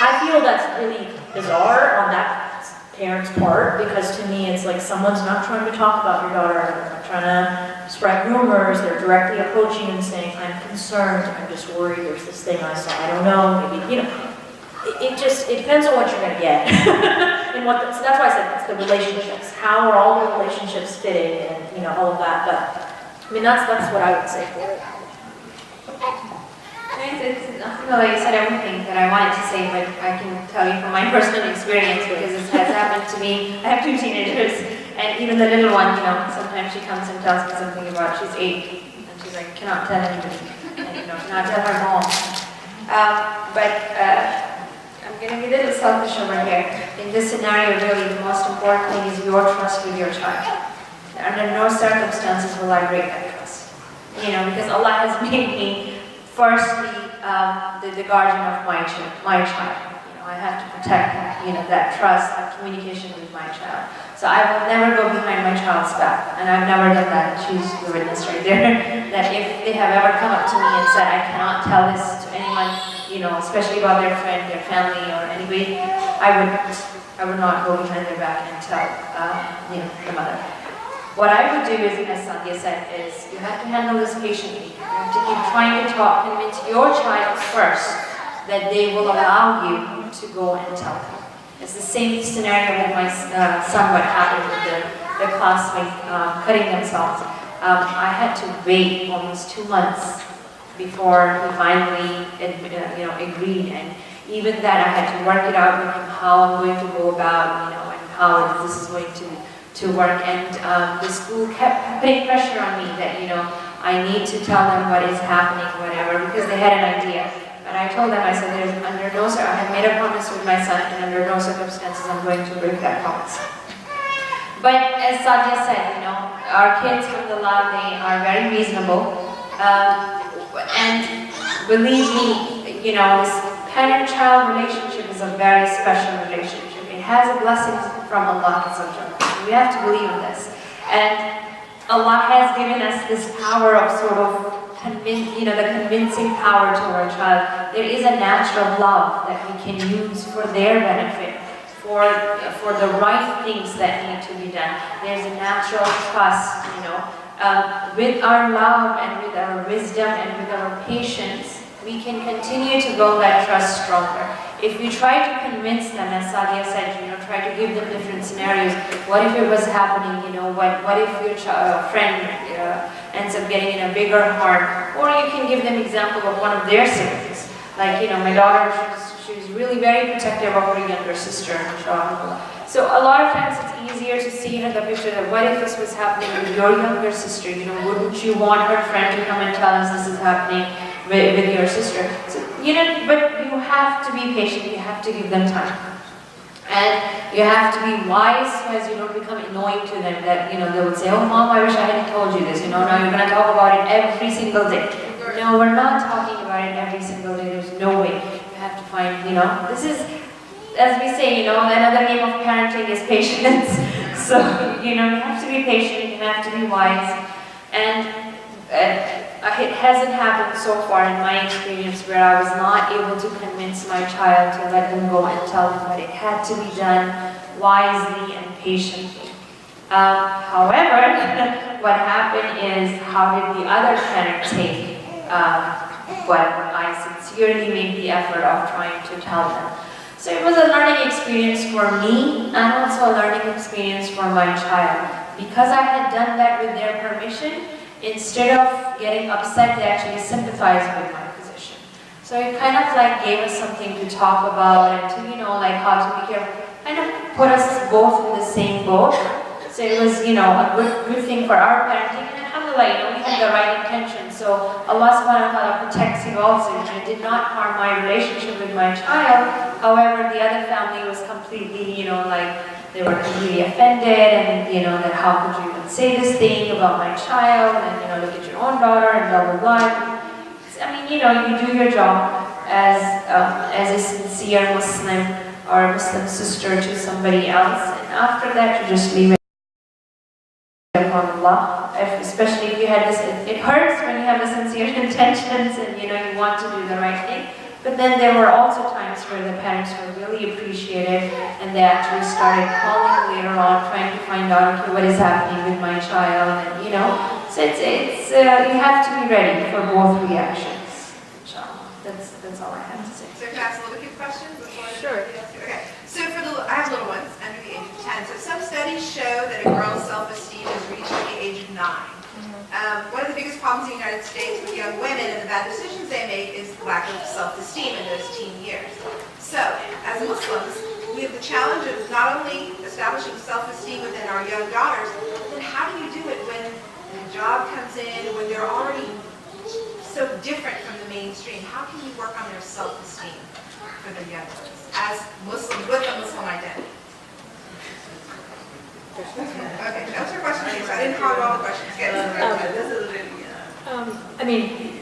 I feel that's really bizarre on that parent's part, because to me it's like someone's not trying to talk about your daughter, they're not trying to spread rumors, they're directly approaching and saying, I'm concerned, I'm just worried, there's this thing I saw, I don't know, maybe, you know. It depends on what you're going to get. And so that's why I said it's the relationships. How are all the relationships fitting and, you know, all of that. But, I mean, that's what I would say for it. It's nothing like you said everything that I wanted to say, but I can tell you from my personal experience, because it has happened to me. I have 2 teenagers, and even the little one, you know, sometimes she comes and tells me something about, she's 8, and she's like, cannot tell anybody, and, you know, cannot tell her mom. I'm going to be a little selfish over here. In this scenario, really, the most important thing is your trust with your child. Under no circumstances will I break that trust. You know, because Allah has made me firstly the guardian of my child. You know, I have to protect, you know, that trust, that communication with my child. So I will never go behind my child's back, and I've never done that. She's the witness right there. That if they have ever come up to me and said, I cannot tell this to anyone, you know, especially about their friend, their family, or anybody, I would not go behind their back and tell, you know, the mother. What I would do is, as Sandhya said, is you have to handle this patiently. You have to keep trying to convince your child first that they will allow you to go and tell them. It's the same scenario with my son, what happened with the classmate cutting themselves. I had to wait almost 2 months before he finally, you know, agreed. And even that, I had to work it out with him how I'm going to go about, you know, and how this is going to work. And the school kept putting pressure on me that, you know, I need to tell them what is happening, whatever, because they had an idea. And I told them, I said, I have made a promise with my son, and under no circumstances I'm going to break that promise. But as Sandhya said, you know, our kids, alhamdulillah, they are very reasonable. And believe me, you know, this parent-child relationship is a very special relationship. It has a blessing from Allah. We have to believe in this. And Allah has given us this power of sort of the convincing power to our child. There is a natural love that we can use for their benefit, for the right things that need to be done. There's a natural trust, you know. With our love and with our wisdom and with our patience, we can continue to build that trust stronger. If we try to convince them, as Sandhya said, you know, try to give them different scenarios. What if it was happening, you know, what if your friend ends up getting in a bigger harm? Or you can give them example of one of their siblings. Like, you know, my daughter, she was really very protective of her younger sister, inshallah. So a lot of times it's easier to see in the picture that what if this was happening with your younger sister? You know, wouldn't you want her friend to come and tell us this is happening with your sister? So, you know, but you have to be patient, you have to give them time. And you have to be wise so as you don't become annoying to them, that, you know, they would say, oh mom, I wish I hadn't told you this, you know, now you're going to talk about it every single day. No, we're not talking about it every single day, there's no way. You have to find, you know, this is, as we say, you know, another name of parenting is patience. So, you know, you have to be patient, you have to be wise. And it hasn't happened so far in my experience where I was not able to convince my child to let them go and tell them, but it had to be done wisely and patiently. However, what happened is, how did the other parent take what I sincerely made the effort of trying to tell them? So it was a learning experience for me and also a learning experience for my child. Because I had done that with their permission, instead of getting upset, they actually sympathized with my position. So it kind of like gave us something to talk about and to, you know, like how to be careful. Kind of put us both in the same boat. So it was, you know, a good thing for our parenting. And alhamdulillah, like, we had the right intention. So Allah subhanahu wa ta'ala protects you also. It did not harm my relationship with my child. However, the other family was completely, like, they were completely offended, and that how could you even say this thing about my child, and look at your own daughter, and blah blah blah. I mean, you do your job as a sincere Muslim or Muslim sister to somebody else, and after that you just leave it upon Allah. Especially if you had this, it hurts when you have the sincere intentions and you want to do the right thing. But then there were also times where the parents were really appreciative, and they actually started calling later on, trying to find out, okay, what is happening with my child, and so it's you have to be ready for both reactions. So that's all I have to say. So can I ask a little bit of questions before? Sure. Okay. So I have little ones under the age of 10. So some studies show that a girl's self-esteem is reached at the age of 9. One of the biggest problems in the United States with young women and the bad decisions they make is lack of self-esteem in those teen years. So, as Muslims, we have the challenge of not only establishing self-esteem within our young daughters, but then how do you do it when the job comes in, when they're already so different from the mainstream? How can you work on their self-esteem for their young ones as Muslims with a Muslim identity? Okay, that was your question, James. I didn't call you all the questions. Get I mean,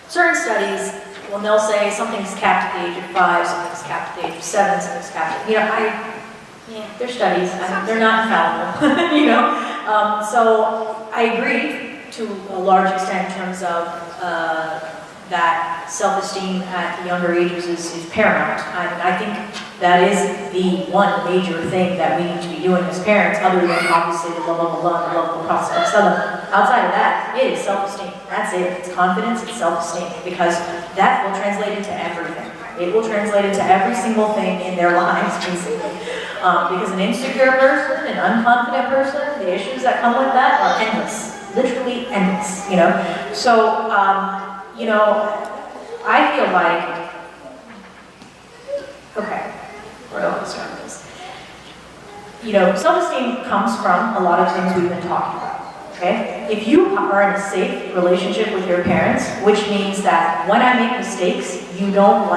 certain studies, when they'll say something's capped at the age of 5, something's capped at the age of 7, something's capped at, they're studies, they're not infallible, so I agree to a large extent in terms of that self-esteem at the younger ages is paramount. I think that is the one major thing that we need to be doing as parents, other than obviously the love of Allah, the love of the Prophet. Outside of that, it is self-esteem. That's it. It's confidence, it's self-esteem, because that will translate into everything. It will translate into every single thing in their lives, basically. Because an insecure person, an unconfident person, the issues that come with that are endless, literally endless. So. I feel like, okay, where do I start this? Self-esteem comes from a lot of things we've been talking about, okay? If you are in a safe relationship with your parents, which means that when I make mistakes, you don't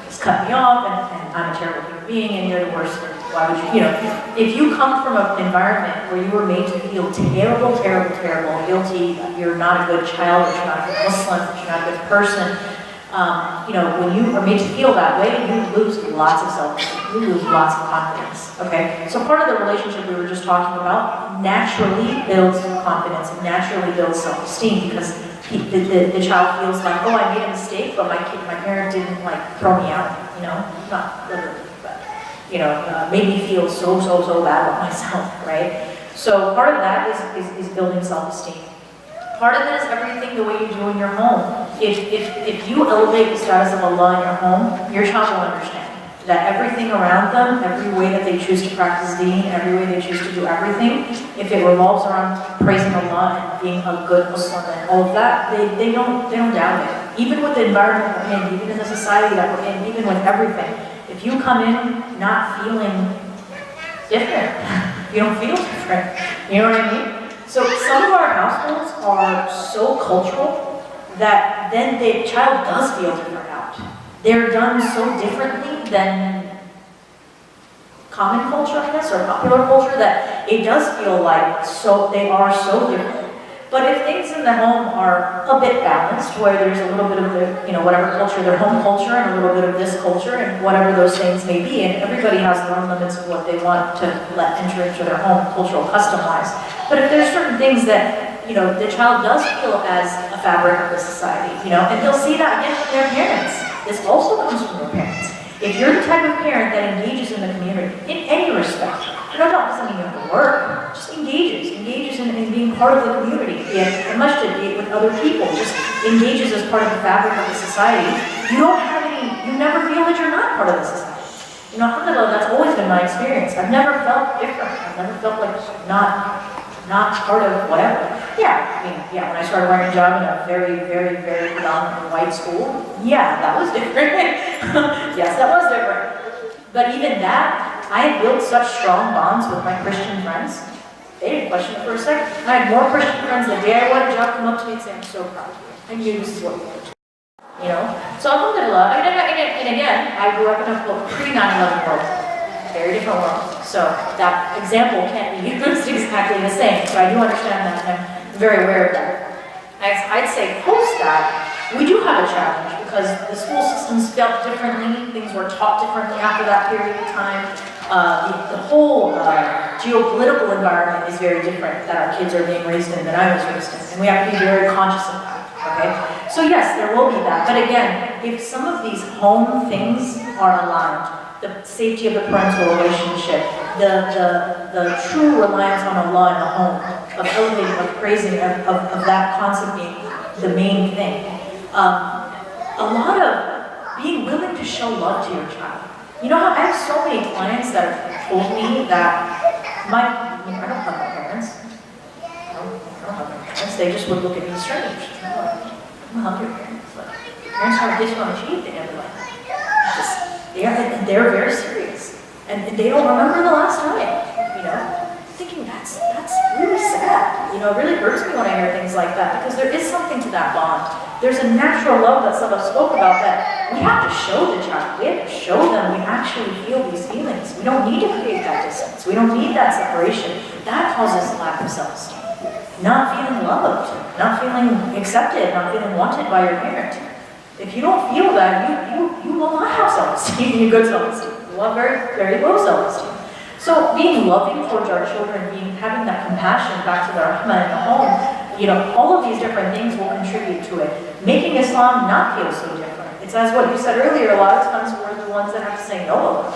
just cut me off and I'm a terrible human being and you're the worst, why would you, if you come from an environment where you were made to feel terrible, guilty, you're not a good child, that you're not a good Muslim, that you're not a good person, when you are made to feel that way, you lose lots of self-esteem, you lose lots of confidence, okay? So part of the relationship we were just talking about naturally builds confidence and naturally builds self-esteem, because the child feels like, oh, I made a mistake, but my parent didn't throw me out, not literally, but made me feel so bad about myself, right? So part of that is building self-esteem. Part of it is everything the way you do in your home. If you elevate the status of Allah in your home, your child will understand that everything around them, every way that they choose to practice deen, every way they choose to do everything, if it revolves around praising Allah and being a good Muslim and all of that, they don't doubt it. Even with the environment we're in, even in the society that we're in, even with everything, if you come in not feeling different, you don't feel different. You know what I mean? So some of our households are so cultural that then the child does feel different out. They're done so differently than common culture, I guess, or popular culture, that it does feel like they are so different. But if things in the home are a bit balanced, where there's a little bit of the, whatever culture, their home culture, and a little bit of this culture, and whatever those things may be, and everybody has their own limits of what they want to let enter into their home cultural custom-wise. But if there's certain things that, the child does feel as a fabric of the society, and they'll see that again from their parents. This also comes from their parents. If you're the type of parent that engages in the community, in any respect, doesn't mean you have to work, just engages in being part of the community, and much to date with other people, just engages as part of the fabric of the society, you never feel that you're not part of the society. Alhamdulillah, that's always been my experience. I've never felt different. I've never felt like not part of whatever. When I started wearing hijab in a very, very, very predominantly white school, that was different. Yes, that was different. But even that, I had built such strong bonds with my Christian friends question for a second. I had more Christian friends the day I went to job come up to me and say, I'm so proud of you. I knew this is what you wanted. You know? So alhamdulillah, and again, I grew up in a pre-9/11 world. Very different world. So that example can't be used exactly the same. So I do understand that, and I'm very aware of that. I'd say post that, we do have a challenge because the school systems felt differently, things were taught differently after that period of time. The whole geopolitical environment is very different that our kids are being raised in than I was raised in, and we have to be very conscious of that, okay? So yes, there will be that, but again, if some of these home things are aligned, the safety of the parental relationship, the true reliance on Allah in the home, of elevating, of praising, of that concept being the main thing. A lot of being willing to show love to your child. You know how I have so many clients that have told me that I don't have my parents. I don't have my parents. They just would look at me strange. I'm not your parents. Like, parents are dysfunctional. They never like they're very serious, and they don't remember the last time. You know, thinking that's really sad. You know, it really hurts me when I hear things like that because there is something to that bond. There's a natural love that some of us spoke about that we have to show the child. We have to show them we actually feel these feelings. We don't need to create that distance. We don't need that separation. That causes a lack of self-esteem. Not feeling loved, not feeling accepted, not feeling wanted by your parent. If you don't feel that, you will not have self-esteem, you good self-esteem. You will have very, very low self-esteem. So being loving towards our children, having that compassion back to the rahmah in the home, you know, all of these different things will contribute to it. Making Islam not feel so different. It's as what you said earlier, a lot of times we're the ones that have to say no a lot.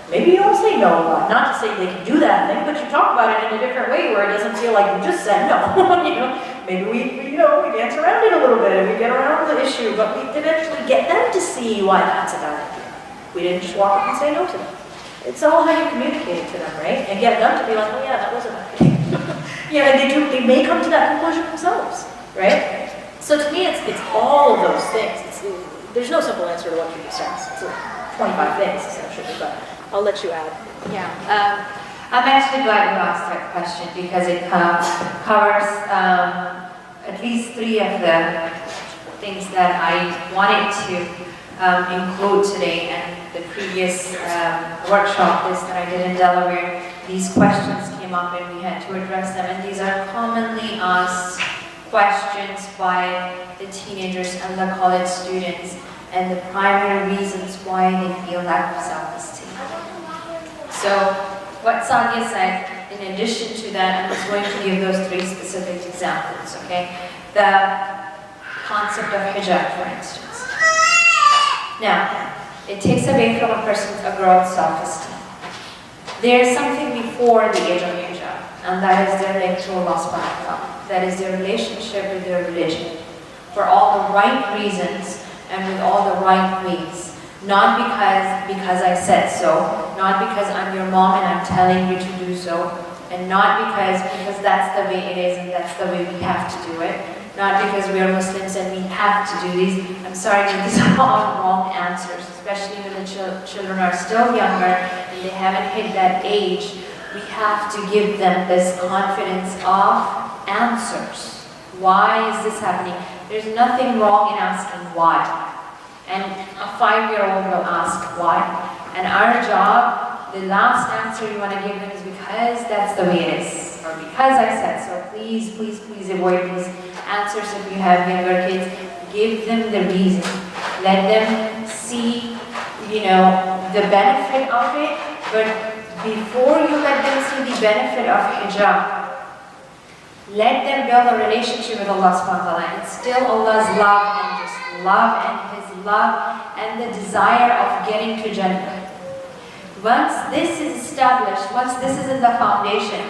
Maybe you don't say no a lot. Not to say they can do that thing, but you talk about it in a different way where it doesn't feel like you just said no. You know, maybe we dance around it a little bit and we get around the issue, but we eventually get them to see why that's a bad idea. We didn't just walk up and say no to them. It's all how you communicate it to them, right? And get them to be like, oh yeah, that was a bad idea. Yeah, and they may come to that conclusion themselves, right? So to me, it's all of those things. There's no simple answer to what you just asked. It's 25 things, essentially, but I'll let you add. Yeah, I'm actually glad you asked that question because it covers at least 3 of the things that I wanted to include today. And the previous workshop list that I did in Delaware, these questions came up and we had to address them. And these are commonly asked questions by the teenagers and the college students, and the primary reasons why they feel lack of self-esteem. So what Sadia said, in addition to that, I'm just going to give those 3 specific examples, okay? The concept of hijab, for instance. Now, it takes away from a girl's self-esteem. There is something before the age of hijab, and that is their link to Allah subhanahu wa ta'ala. That is their relationship with their religion. For all the right reasons and with all the right ways. Not because I said so, not because I'm your mom and I'm telling you to do so, and not because that's the way it is and that's the way we have to do it. Not because we are Muslims and we have to do these. I'm sorry, but these are all wrong answers, especially when the children are still younger and they haven't hit that age. We have to give them this confidence of answers. Why is this happening? There's nothing wrong in asking why. And a 5-year-old will ask why. And our job, the last answer you want to give them is because that's the way it is. Or because I said so. Please, please, please avoid these answers if you have younger kids. Give them the reason. Let them see, the benefit of it. But before you let them see the benefit of hijab, let them build a relationship with Allah subhanahu wa ta'ala. It's still Allah's love and just love and His love and the desire of getting to Jannah. Once this is established, once this is in the foundation,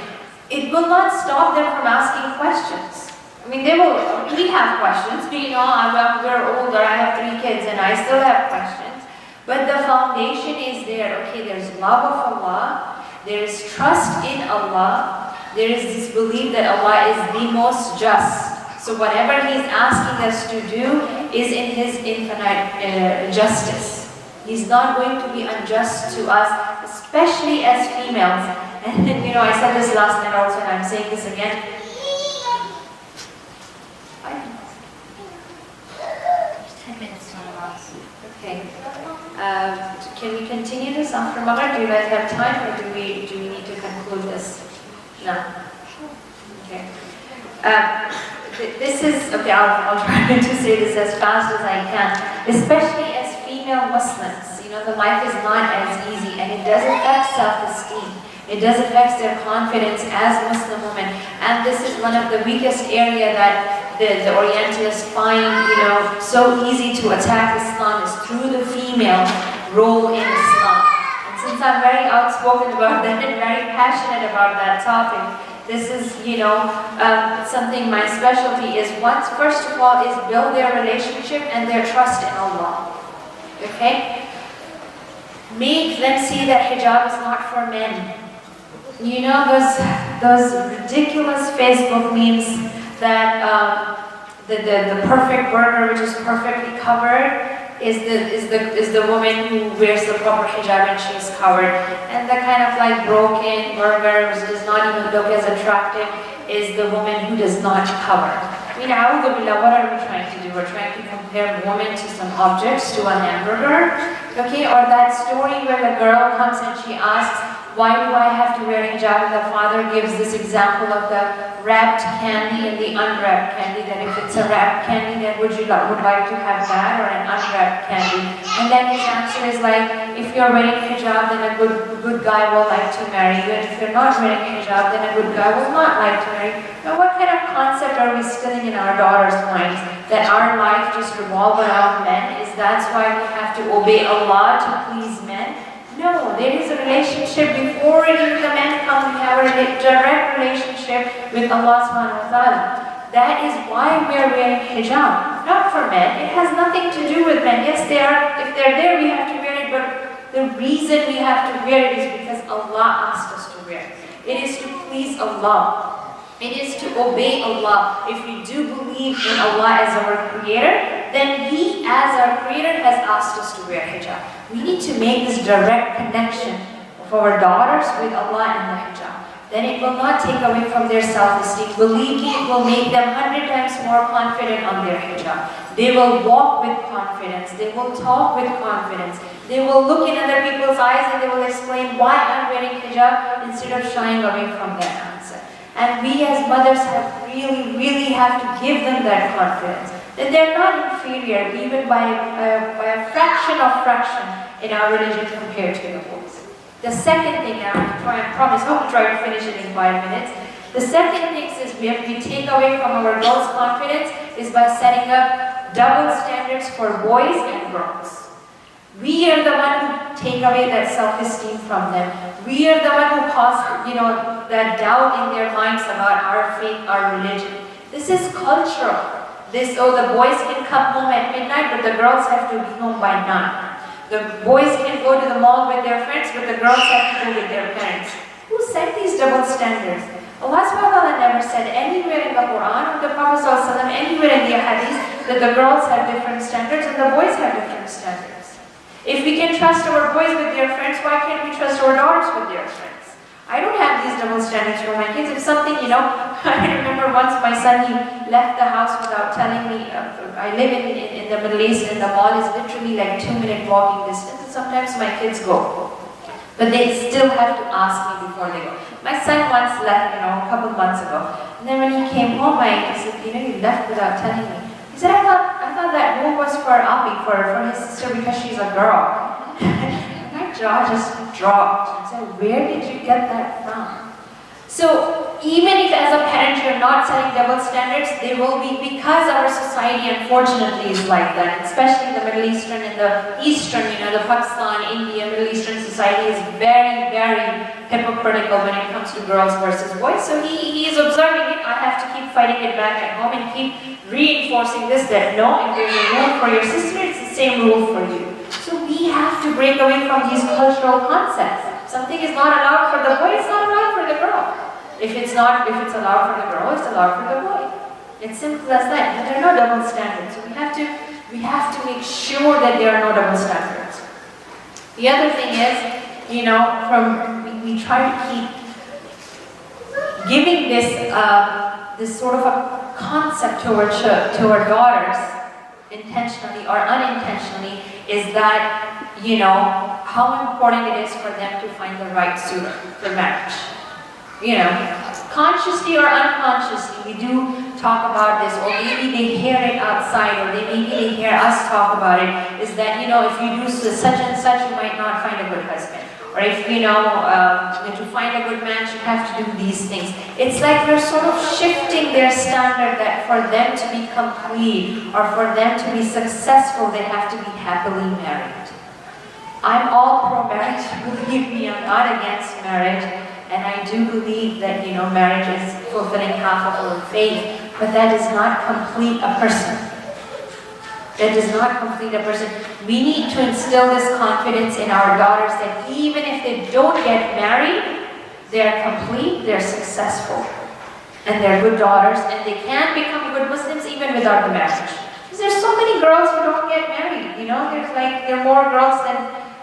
it will not stop them from asking questions. I mean, we have questions. We're older, I have 3 kids and I still have questions. But the foundation is there. Okay, there's love of Allah, there is trust in Allah, there is this belief that Allah is the most just. So whatever He's asking us to do is in His infinite justice. He's not going to be unjust to us, especially as females. And then, you know, I said this last night also, and I'm saying this again. 10 minutes on the box. Okay. Can we continue this after Maghrib? Do you guys have time, or do we need to conclude this? No. Okay. This is okay. I'll try to say this as fast as I can. Especially as female Muslims, you know, the life is not as easy, and it does affect self-esteem. It does affect their confidence as Muslim women, and this is one of the weakest area that the Orientalists find, you know, so easy to attack Islam is through the female role in Islam. And since I'm very outspoken about that and very passionate about that topic, this is, you know, something my specialty is. First of all, is build their relationship and their trust in Allah. Okay? Make them see that hijab is not for men. You know those ridiculous Facebook memes that the perfect burger, which is perfectly covered, is the woman who wears the proper hijab and she's covered, and the kind of like broken burger, which does not even look as attractive, is the woman who does not cover. I mean, a'udhu billah, what are we trying to do? We're trying to compare women to some objects, to a hamburger, okay? Or that story where the girl comes and she asks, why do I have to wear hijab? And the father gives this example of the wrapped candy and the unwrapped candy, that if it's a wrapped candy, then would like to have that, or an unwrapped candy? And then his answer is like, if you're wearing hijab, then a good guy will like to marry you, and if you're not wearing hijab, then a good guy will not like to marry you. Now what kind of concept are we instilling in our daughters' minds? That our life just revolves around men? Is that's why we have to obey Allah to please men? No, there is a relationship before even the men come. We have a direct relationship with Allah subhanahu wa ta'ala. That is why we are wearing hijab, not for men. It has nothing to do with men. Yes, if they're there, we have to wear it, but the reason we have to wear it is because Allah asked us to wear it. It is to please Allah. It is to obey Allah. If we do believe in Allah as our creator, then He as our creator has asked us to wear hijab. We need to make this direct connection of our daughters with Allah and the hijab. Then it will not take away from their self-esteem. Believe me, it will make them 100 times more confident on their hijab. They will walk with confidence. They will talk with confidence. They will look in other people's eyes and they will explain why I'm wearing hijab instead of shying away from that answer. And we as mothers really have to give them that confidence. That they're not inferior even by a fraction in our religion compared to the boys. The second thing, I will try to finish it in 5 minutes. The second thing is we take away from our girls' confidence is by setting up double standards for boys and girls. We are the one who take away that self-esteem from them. We are the one who cause, that doubt in their minds about our faith, our religion. This is cultural. The boys can come home at midnight, but the girls have to be home by 9. The boys can go to the mall with their friends, but the girls have to go with their parents. Who set these double standards? Allah subhanahu wa ta'ala never said anywhere in the Quran or the Prophet ﷺ, anywhere in the Hadith, that the girls have different standards and the boys have different standards. If we can trust our boys with their friends, why can't we trust our daughters with their friends? I don't have these double standards for my kids. If something, I remember once my son, he left the house without telling me. I live in the Middle East, and the mall is literally like 2-minute walking distance. And sometimes my kids go, but they still have to ask me before they go. My son once left, a couple months ago. And then when he came home, I said, you left without telling me. He said, I thought that move was for Abi, for his sister, because she's a girl. My jaw just dropped. I said, where did you get that from? So even if as a parent you're not setting double standards, they will be, because our society unfortunately is like that, especially the Middle Eastern and the Eastern, the Pakistan, India, Middle Eastern society is very, very hypocritical when it comes to girls versus boys. So he is observing it. I have to keep fighting it back at home and keep reinforcing this, that no, if there's a rule for your sister, it's the same rule for you. So we have to break away from these cultural concepts. Something is not allowed for the boy, it's not allowed for the girl. If it's allowed for the girl, it's allowed for the boy. It's simple as that. But there are no double standards. So we have to make sure that there are no double standards. The other thing is, we try to keep giving this sort of a concept to our daughters, intentionally or unintentionally, is that, you know, how important it is for them to find the right suitor for marriage. You know, consciously or unconsciously, we do talk about this, or maybe they hear it outside, or maybe they hear us talk about it, is that, you know, if you do such and such, you might not find a good husband. Or if, you know, to find a good man, you have to do these things. It's like we're sort of shifting their standard that for them to be complete or for them to be successful, they have to be happily married. I'm all pro-marriage, believe me, I'm not against marriage. And I do believe that, you know, marriage is fulfilling half of our faith, but that does not complete a person. That does not complete a person. We need to instill this confidence in our daughters that even if they don't get married, they're complete, they're successful, and they're good daughters, and they can become good Muslims even without the marriage. Because there's so many girls who don't get married, you know,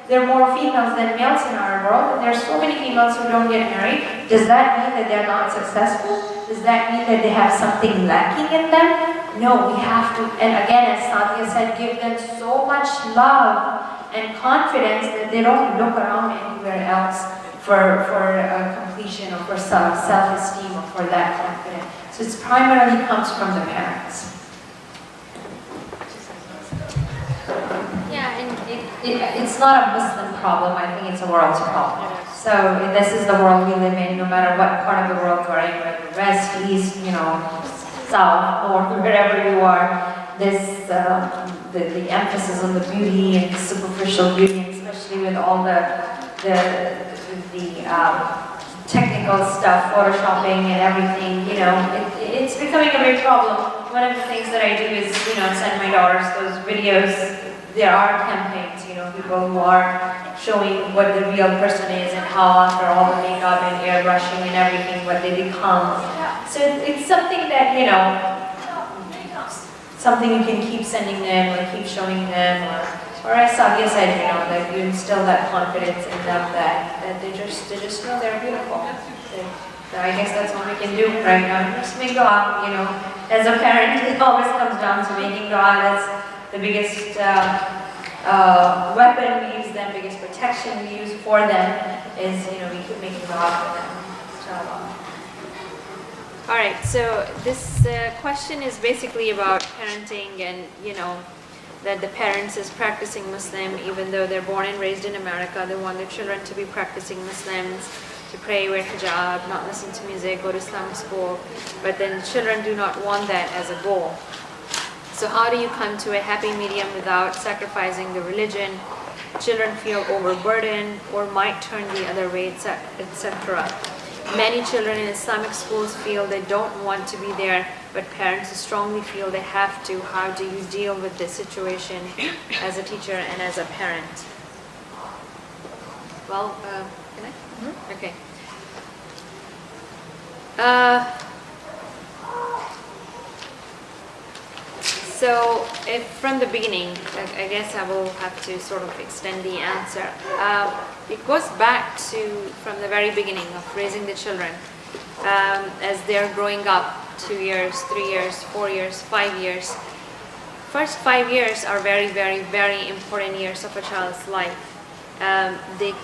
there are more females than males in our world, and there's so many females who don't get married. Does that mean that they're not successful? Does that mean that they have something lacking in them? No, we have to, and again, as Sadia said, give them so much love and confidence that they don't look around anywhere else for completion or for self-esteem or for that confidence. So it primarily comes from the parents. Yeah, and it's not a Muslim problem, I think it's a world problem. So this is the world we live in, no matter what part of the world you are in, whether west, east, you know, south, north, wherever you are, this, the emphasis on the beauty and the superficial beauty, especially with all the technical stuff, photoshopping and everything, you know, it's becoming a big problem. One of the things that I do is, you know, send my daughters those videos. There are campaigns, you know, people who are showing what the real person is and how after all the makeup and airbrushing and everything, what they become. So it's something that, you know, something you can keep sending them or keep showing them, or as Sadia said, you know, that you instill that confidence in them that they just know they're beautiful. So I guess that's what we can do right now. Just make dua, you know. As a parent, it always comes down to making dua. That's the biggest weapon we use them, biggest protection we use for them is, you know, we keep making dua for them. Inshallah. All right, so this question is basically about parenting and, you know, that the parents is practicing Muslim even though they're born and raised in America. They want their children to be practicing Muslims, to pray, wear hijab, not listen to music, go to Islamic school, but then children do not want that as a goal. So how do you come to a happy medium without sacrificing the religion? Children feel overburdened or might turn the other way, etc. Many children in Islamic schools feel they don't want to be there, but parents strongly feel they have to. How do you deal with this situation as a teacher and as a parent? Well, can I? Mm-hmm. Okay. So, if from the beginning, I guess I will have to sort of extend the answer. It goes back to from the very beginning of raising the children as they're growing up, 2 years, 3 years, 4 years, 5 years. First 5 years are very, very, very important years of a child's life. They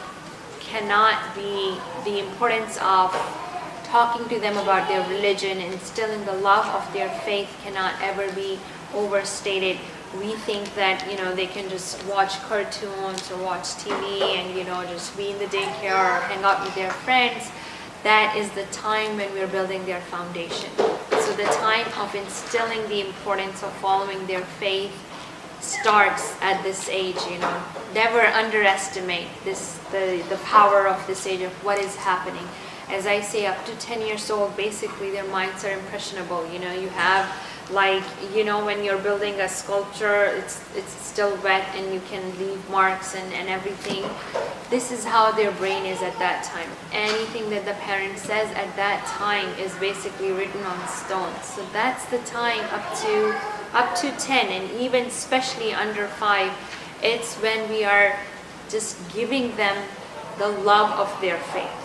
cannot be the importance of talking to them about their religion, instilling the love of their faith cannot ever be overstated. We think that, you know, they can just watch cartoons or watch TV and, you know, just be in the daycare or hang out with their friends. That is the time when we're building their foundation. So the time of instilling the importance of following their faith starts at this age, you know. Never underestimate the power of this age of what is happening. As I say, up to 10 years old, basically their minds are impressionable. You know, you have like, you know, when you're building a sculpture, it's still wet and you can leave marks and everything. This is how their brain is at that time. Anything that the parent says at that time is basically written on stone. So that's the time up to 10, and even especially under 5, it's when we are just giving them the love of their faith.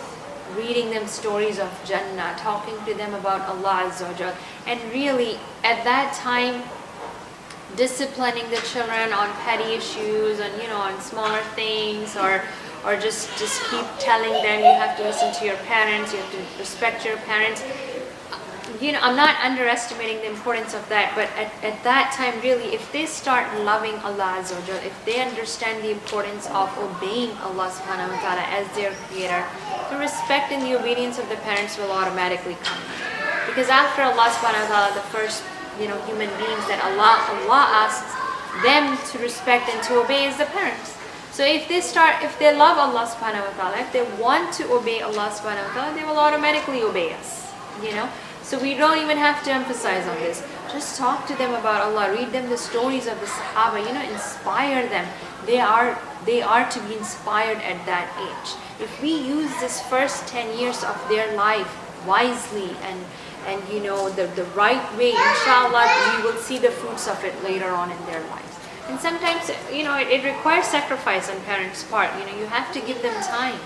reading them stories of Jannah, talking to them about Allah Azza wa Jal. And really, at that time, disciplining the children on petty issues, on smaller things, or just keep telling them you have to listen to your parents, you have to respect your parents. I'm not underestimating the importance of that, but at that time, really, if they start loving Allah Azza wa Jal, if they understand the importance of obeying Allah subhanahu wa ta'ala as their creator, the respect and the obedience of the parents will automatically come. Because after Allah subhanahu wa ta'ala, the first human beings that Allah asks them to respect and to obey is the parents. So if they love Allah subhanahu wa ta'ala, if they want to obey Allah subhanahu wa ta'ala, they will automatically obey us. So we don't even have to emphasize on this. Just talk to them about Allah, read them the stories of the Sahaba, inspire them. They are to be inspired at that age. If we use this first 10 years of their life wisely and the right way, inshallah, we will see the fruits of it later on in their lives. And sometimes, it requires sacrifice on parents' part. You have to give them time.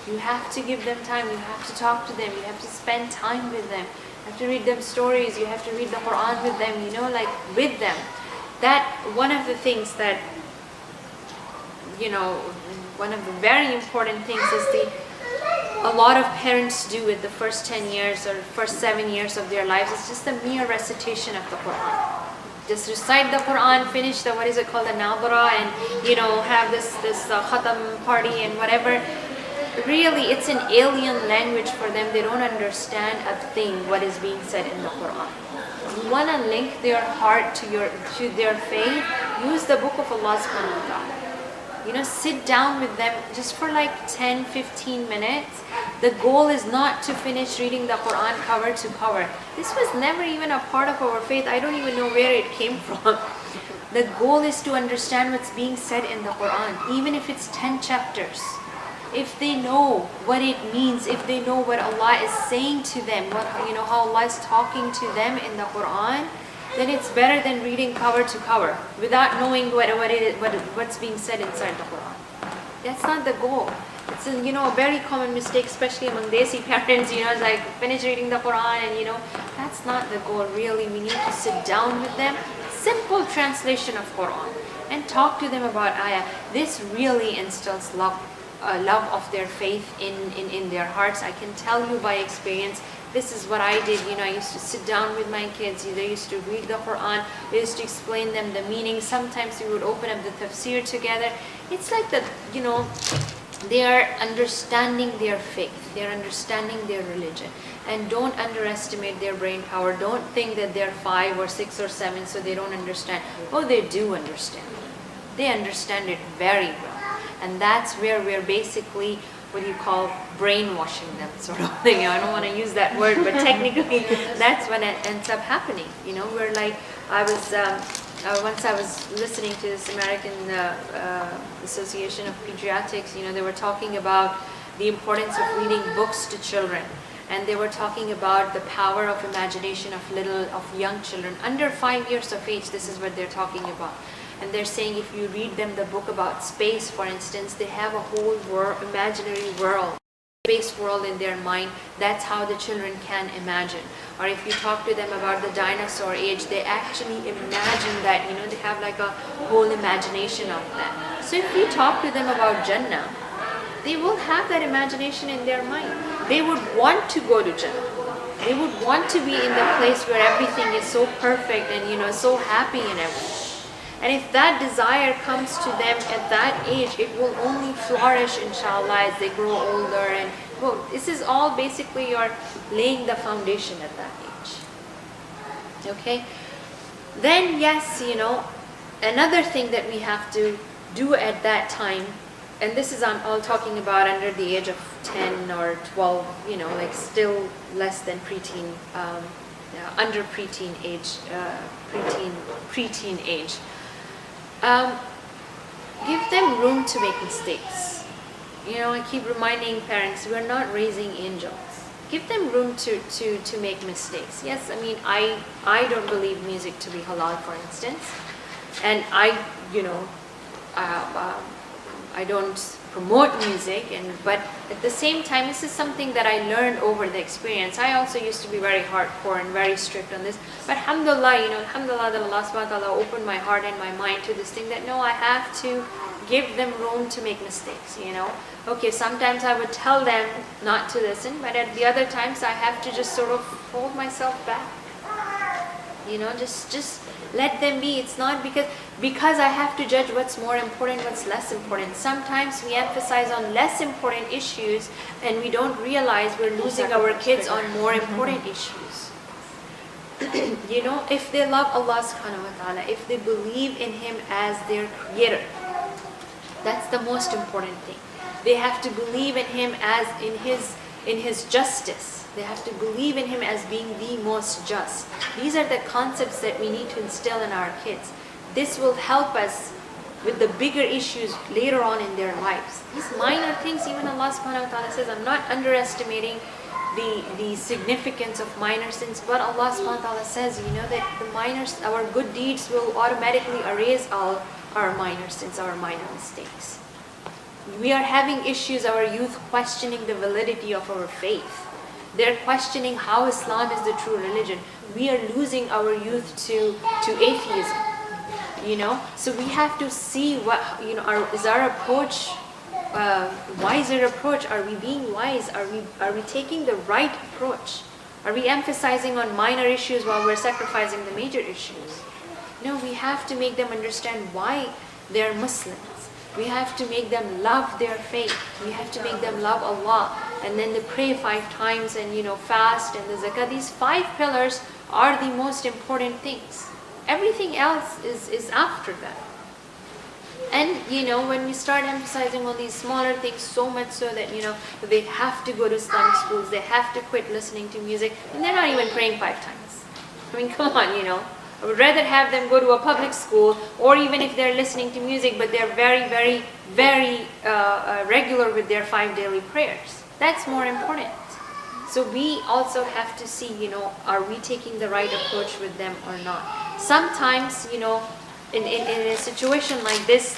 You have to give them time. You have to talk to them. You have to spend time with them. You have to read them stories. You have to read the Quran with them, with them. That, one of the things that, one of the very important things is a lot of parents do with the first 10 years or first 7 years of their lives is just the mere recitation of the Quran. Just recite the Quran, finish the, the Nabara, and, have this Khatam party and whatever. Really, it's an alien language for them. They don't understand a thing what is being said in the Quran. You want to link their heart to their faith, use the book of Allah subhanahu wa ta'ala. Sit down with them just for like 10, 15 minutes. The goal is not to finish reading the Quran cover to cover. This was never even a part of our faith. I don't even know where it came from. The goal is to understand what's being said in the Quran, even if it's 10 chapters. If they know what it means, if they know what Allah is saying to them, how Allah is talking to them in the Quran, then it's better than reading cover to cover without knowing what's being said inside the Quran. That's not the goal. It's a very common mistake, especially among Desi parents. It's like finish reading the Quran, and that's not the goal. Really, we need to sit down with them, simple translation of Quran, and talk to them about ayah. This really instills love of their faith in their hearts. I can tell you by experience. This is what I did. I used to sit down with my kids. They used to read the Quran. I used to explain them the meaning. Sometimes we would open up the tafsir together. It's like that, they are understanding their faith. They're understanding their religion. And don't underestimate their brain power. Don't think that they're 5 or 6 or 7 so they don't understand. Oh, they do understand. They understand it very well. And that's where we're basically brainwashing them, sort of thing. I don't want to use that word, but technically that's when it ends up happening. We're like, once I was listening to this American Association of Pediatrics, they were talking about the importance of reading books to children. And they were talking about the power of imagination of young children. Under 5 years of age, this is what they're talking about. And they're saying if you read them the book about space, for instance, they have a whole imaginary world, space world in their mind. That's how the children can imagine. Or if you talk to them about the dinosaur age, they actually imagine that, they have like a whole imagination of that. So if you talk to them about Jannah, they will have that imagination in their mind. They would want to go to Jannah. They would want to be in the place where everything is so perfect and, so happy and everything. And if that desire comes to them at that age, it will only flourish, inshallah, as they grow older. And this is all basically you're laying the foundation at that age. Okay? Then, yes, another thing that we have to do at that time, and this is I'm all talking about under the age of 10 or 12, still less than preteen, under preteen age, preteen age. Give them room to make mistakes. I keep reminding parents, we're not raising angels. Give them room to make mistakes. Yes, I don't believe music to be halal, for instance. And I don't promote music, but at the same time, this is something that I learned over the experience. I also used to be very hardcore and very strict on this, but alhamdulillah, alhamdulillah that Allah subhanahu wa ta'ala opened my heart and my mind to this thing that no, I have to give them room to make mistakes, Okay, sometimes I would tell them not to listen, but at the other times I have to just sort of hold myself back. Just let them be. It's not because I have to judge what's more important, what's less important. Sometimes we emphasize on less important issues and we don't realize we're losing our kids on more important issues. If they love Allah subhanahu wa ta'ala, if they believe in Him as their creator, that's the most important thing. They have to believe in Him as in His justice. They have to believe in Him as being the most just. These are the concepts that we need to instill in our kids. This will help us with the bigger issues later on in their lives. These minor things, even Allah subhanahu wa ta'ala says, I'm not underestimating the significance of minor sins, but Allah subhanahu wa ta'ala says, that our good deeds will automatically erase all our minor sins, our minor mistakes. We are having issues, our youth questioning the validity of our faith. They're questioning how Islam is the true religion. We are losing our youth to atheism, So we have to see what, is our approach wiser approach? Are we being wise? Are we taking the right approach? Are we emphasizing on minor issues while we're sacrificing the major issues? No, we have to make them understand why they're Muslims. We have to make them love their faith. We have to make them love Allah. And then they pray 5 times and, fast and the zakah. These 5 pillars are the most important things. Everything else is after that. And, when we start emphasizing on these smaller things so much so that, they have to go to Islamic schools, they have to quit listening to music, and they're not even praying 5 times. I mean, come on, I would rather have them go to a public school, or even if they're listening to music, but they're very, very, very regular with their 5 daily prayers. That's more important. So we also have to see, are we taking the right approach with them or not? Sometimes, in a situation like this,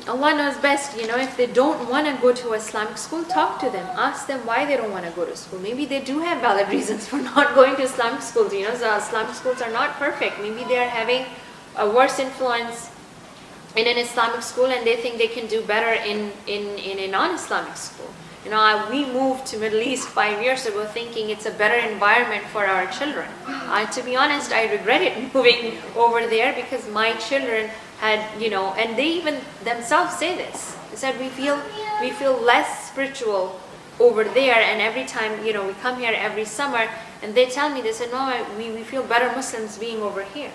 Allah knows best, if they don't want to go to Islamic school, talk to them. Ask them why they don't want to go to school. Maybe they do have valid reasons for not going to Islamic schools. So Islamic schools are not perfect. Maybe they're having a worse influence in an Islamic school and they think they can do better in a non-Islamic school. We moved to Middle East 5 years ago thinking it's a better environment for our children. To be honest, I regretted moving over there because my children had, and they even themselves say this. They said, we feel less spiritual over there, and every time, we come here every summer, and they tell me, they said, no, we feel better Muslims being over here.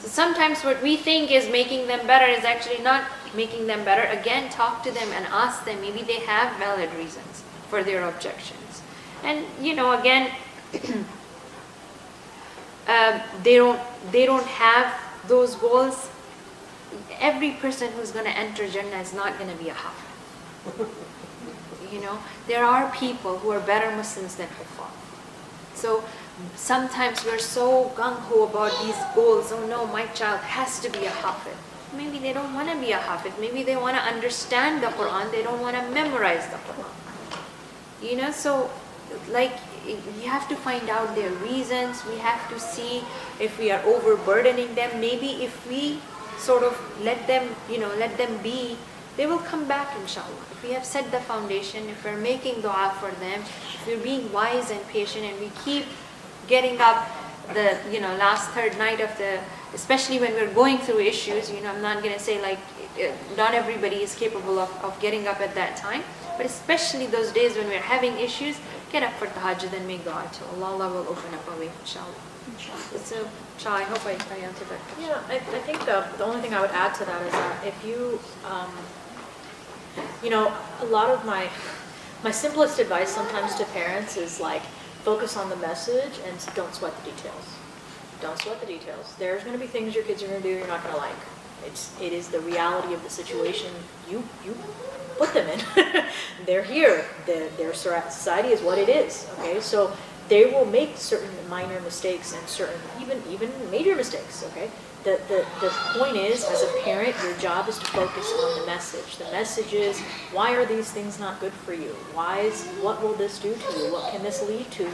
So sometimes what we think is making them better is actually not making them better. Again, talk to them and ask them. Maybe they have valid reasons for their objections. And, again, they don't have those goals. Every person who's going to enter Jannah is not going to be a Hafiz. There are people who are better Muslims than Huffaz. So sometimes we're so gung-ho about these goals. Oh no, my child has to be a Hafiz. Maybe they don't want to be a Hafiz. Maybe they want to understand the Quran. They don't want to memorize the Quran. So we have to find out their reasons. We have to see if we are overburdening them. Maybe if we sort of let them be, they will come back, inshallah. If we have set the foundation, if we're making dua for them, if we're being wise and patient, and we keep getting up the last third night of especially when we're going through issues, I'm not going to say not everybody is capable of getting up at that time, but especially those days when we're having issues, get up for tahajjud and make dua to Allah. Allah will open up a way, inshallah. So, I hope I answered that question. Yeah, I think the only thing I would add to that is that if you, a lot of my simplest advice sometimes to parents is focus on the message and don't sweat the details. Don't sweat the details. There's going to be things your kids are going to do you're not going to like. It is the reality of the situation you put them in. They're here. Their society is what it is. Okay, so they will make certain minor mistakes and certain even major mistakes, okay? The point is, as a parent, your job is to focus on the message. The message is, why are these things not good for you? What will this do to you? What can this lead to?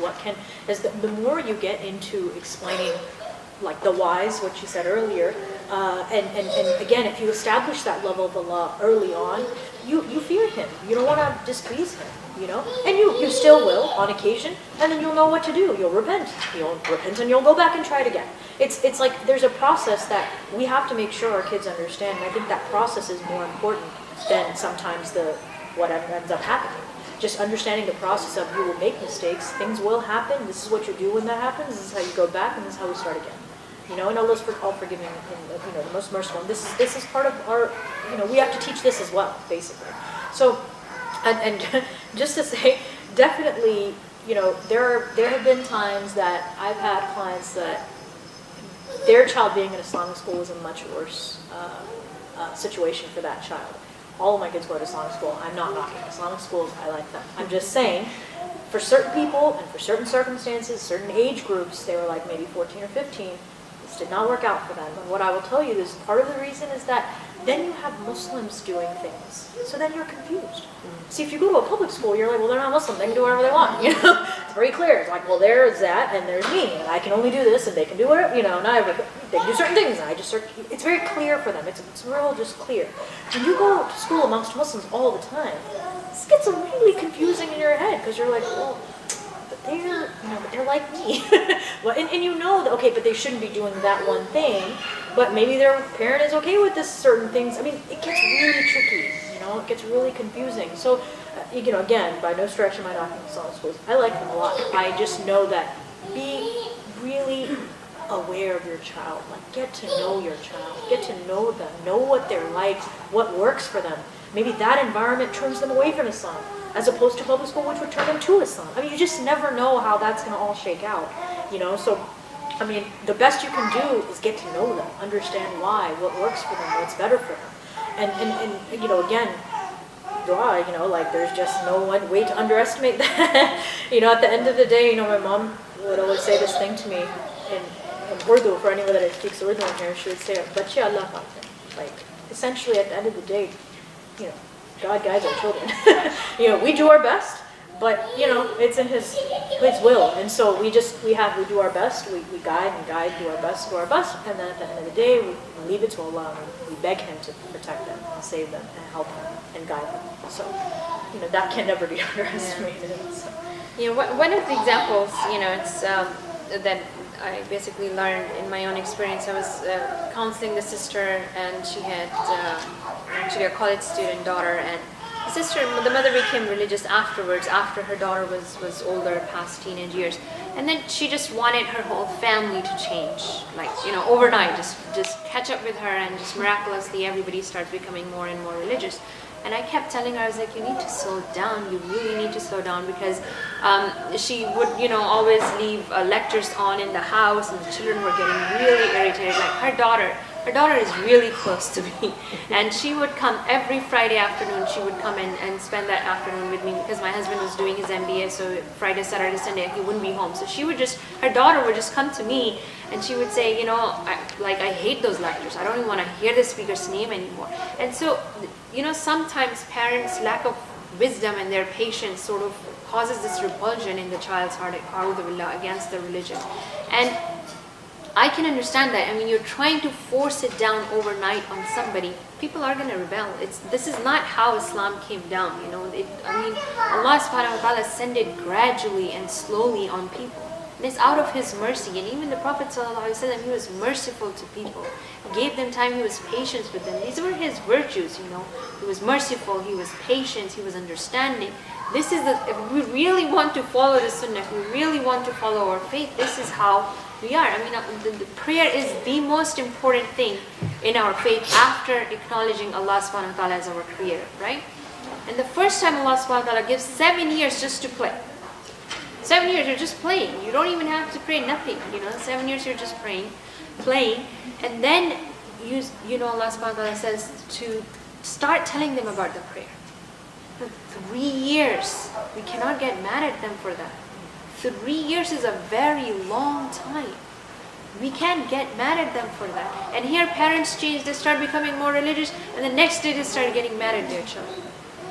The more you get into explaining like the whys, what you said earlier, and again, if you establish that level of Allah early on, you fear Him. You don't want to displease Him, you know? And you still will on occasion, and then you'll know what to do. You'll repent and you'll go back and try it again. It's like there's a process that we have to make sure our kids understand, and I think that process is more important than sometimes whatever ends up happening. Just understanding the process of you will make mistakes, things will happen, this is what you do when that happens, this is how you go back, and this is how we start again. You know, and Allah's all forgiving and, you know, the most merciful. And this is part of our, you know, we have to teach this as well, basically. So, and just to say, definitely, you know, there have been times that I've had clients that their child being in Islamic school was a much worse situation for that child. All of my kids go to Islamic school. I'm not knocking Islamic schools. I like them. I'm just saying, for certain people and for certain circumstances, certain age groups, they were like maybe 14 or 15, this did not work out for them. And what I will tell you is part of the reason is that then you have Muslims doing things. So then you're confused. See, if you go to a public school, you're like, well, they're not Muslim. They can do whatever they want. You know, it's very clear. It's like, well, there's that, and there's me, and I can only do this, and they can do whatever. You know, they can do certain things, and I just start. It's very clear for them. It's real, just clear. When you go to school amongst Muslims all the time, this gets really confusing in your head because you're like, well, but they're like me. Well, and you know that, okay, but they shouldn't be doing that one thing. But maybe their parent is okay with this certain things. I mean, it gets really tricky. You know, it gets really confusing. So, you know, again, by no stretch am I knocking Islamic schools. I like them a lot. I just know that be really aware of your child. Like, get to know your child. Get to know them. Know what they're like. What works for them. Maybe that environment turns them away from Islam, as opposed to public school, which would turn them to Islam. I mean, you just never know how that's going to all shake out. You know, so. I mean, the best you can do is get to know them, understand why, what works for them, what's better for them. And you know, again, dua, you know, like there's just no one way to underestimate that. You know, at the end of the day, you know, my mom would always say this thing to me in Urdu, for anyone that speaks Urdu in here, she would say, Bache Allah khatir. Like, essentially at the end of the day, you know, God guides our children. You know, we do our best. But, you know, it's in His will. And so we do our best, we guide, do our best, and then at the end of the day, we leave it to Allah, and we beg Him to protect them, and save them, and help them, and guide them. So, you know, that can never be underestimated. So. You know, one of the examples, you know, it's that I basically learned in my own experience. I was counseling the sister, and she had actually a college student daughter, and the mother became religious afterwards, after her daughter was older, past teenage years. And then she just wanted her whole family to change, like, you know, overnight, just catch up with her, and just miraculously everybody starts becoming more and more religious. And I kept telling her, I was like, you need to slow down, you really need to slow down, because she would, you know, always leave lectures on in the house, and the children were getting really irritated. Like her daughter is really close to me, and she would come every Friday afternoon. She would come and spend that afternoon with me, because my husband was doing his MBA, so Friday, Saturday, Sunday he wouldn't be home. So her daughter would just come to me, and she would say, you know, I hate those lectures. I don't even want to hear the speaker's name anymore. And so, you know, sometimes parents' lack of wisdom and their patience sort of causes this repulsion in the child's heart, against the religion. And I can understand that. I mean, you're trying to force it down overnight on somebody. People are going to rebel. This is not how Islam came down, you know. Allah subhanahu wa ta'ala sent it gradually and slowly on people. And it's out of His mercy. And even the Prophet sallallahu alaihi wasallam, he was merciful to people. He gave them time, he was patient with them. These were his virtues, you know. He was merciful, he was patient, he was understanding. If we really want to follow the sunnah, if we really want to follow our faith, this is how we are. I mean, the prayer is the most important thing in our faith after acknowledging Allah subhanahu wa ta'ala as our creator, right? And the first time Allah subhanahu wa ta'ala gives 7 years just to play. 7 years, you're just playing. You don't even have to pray nothing, you know. 7 years, you're just playing. And then, you know, Allah subhanahu wa ta'ala says to start telling them about the prayer. For 3 years, we cannot get mad at them for that. 3 years is a very long time. We can't get mad at them for that. And here parents change, they start becoming more religious, and the next day they start getting mad at their children.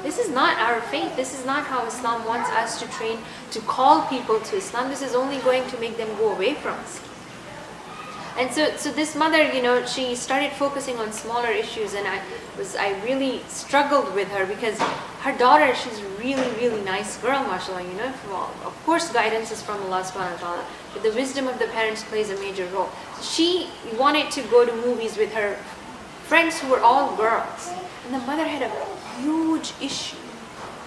This is not our faith. This is not how Islam wants us to train, to call people to Islam. This is only going to make them go away from us. And so this mother, she started focusing on smaller issues, and I really struggled with her because her daughter, she's really, really nice girl, mashallah, Well, of course guidance is from Allah subhanahu wa ta'ala, but the wisdom of the parents plays a major role. She wanted to go to movies with her friends who were all girls, and the mother had a huge issue,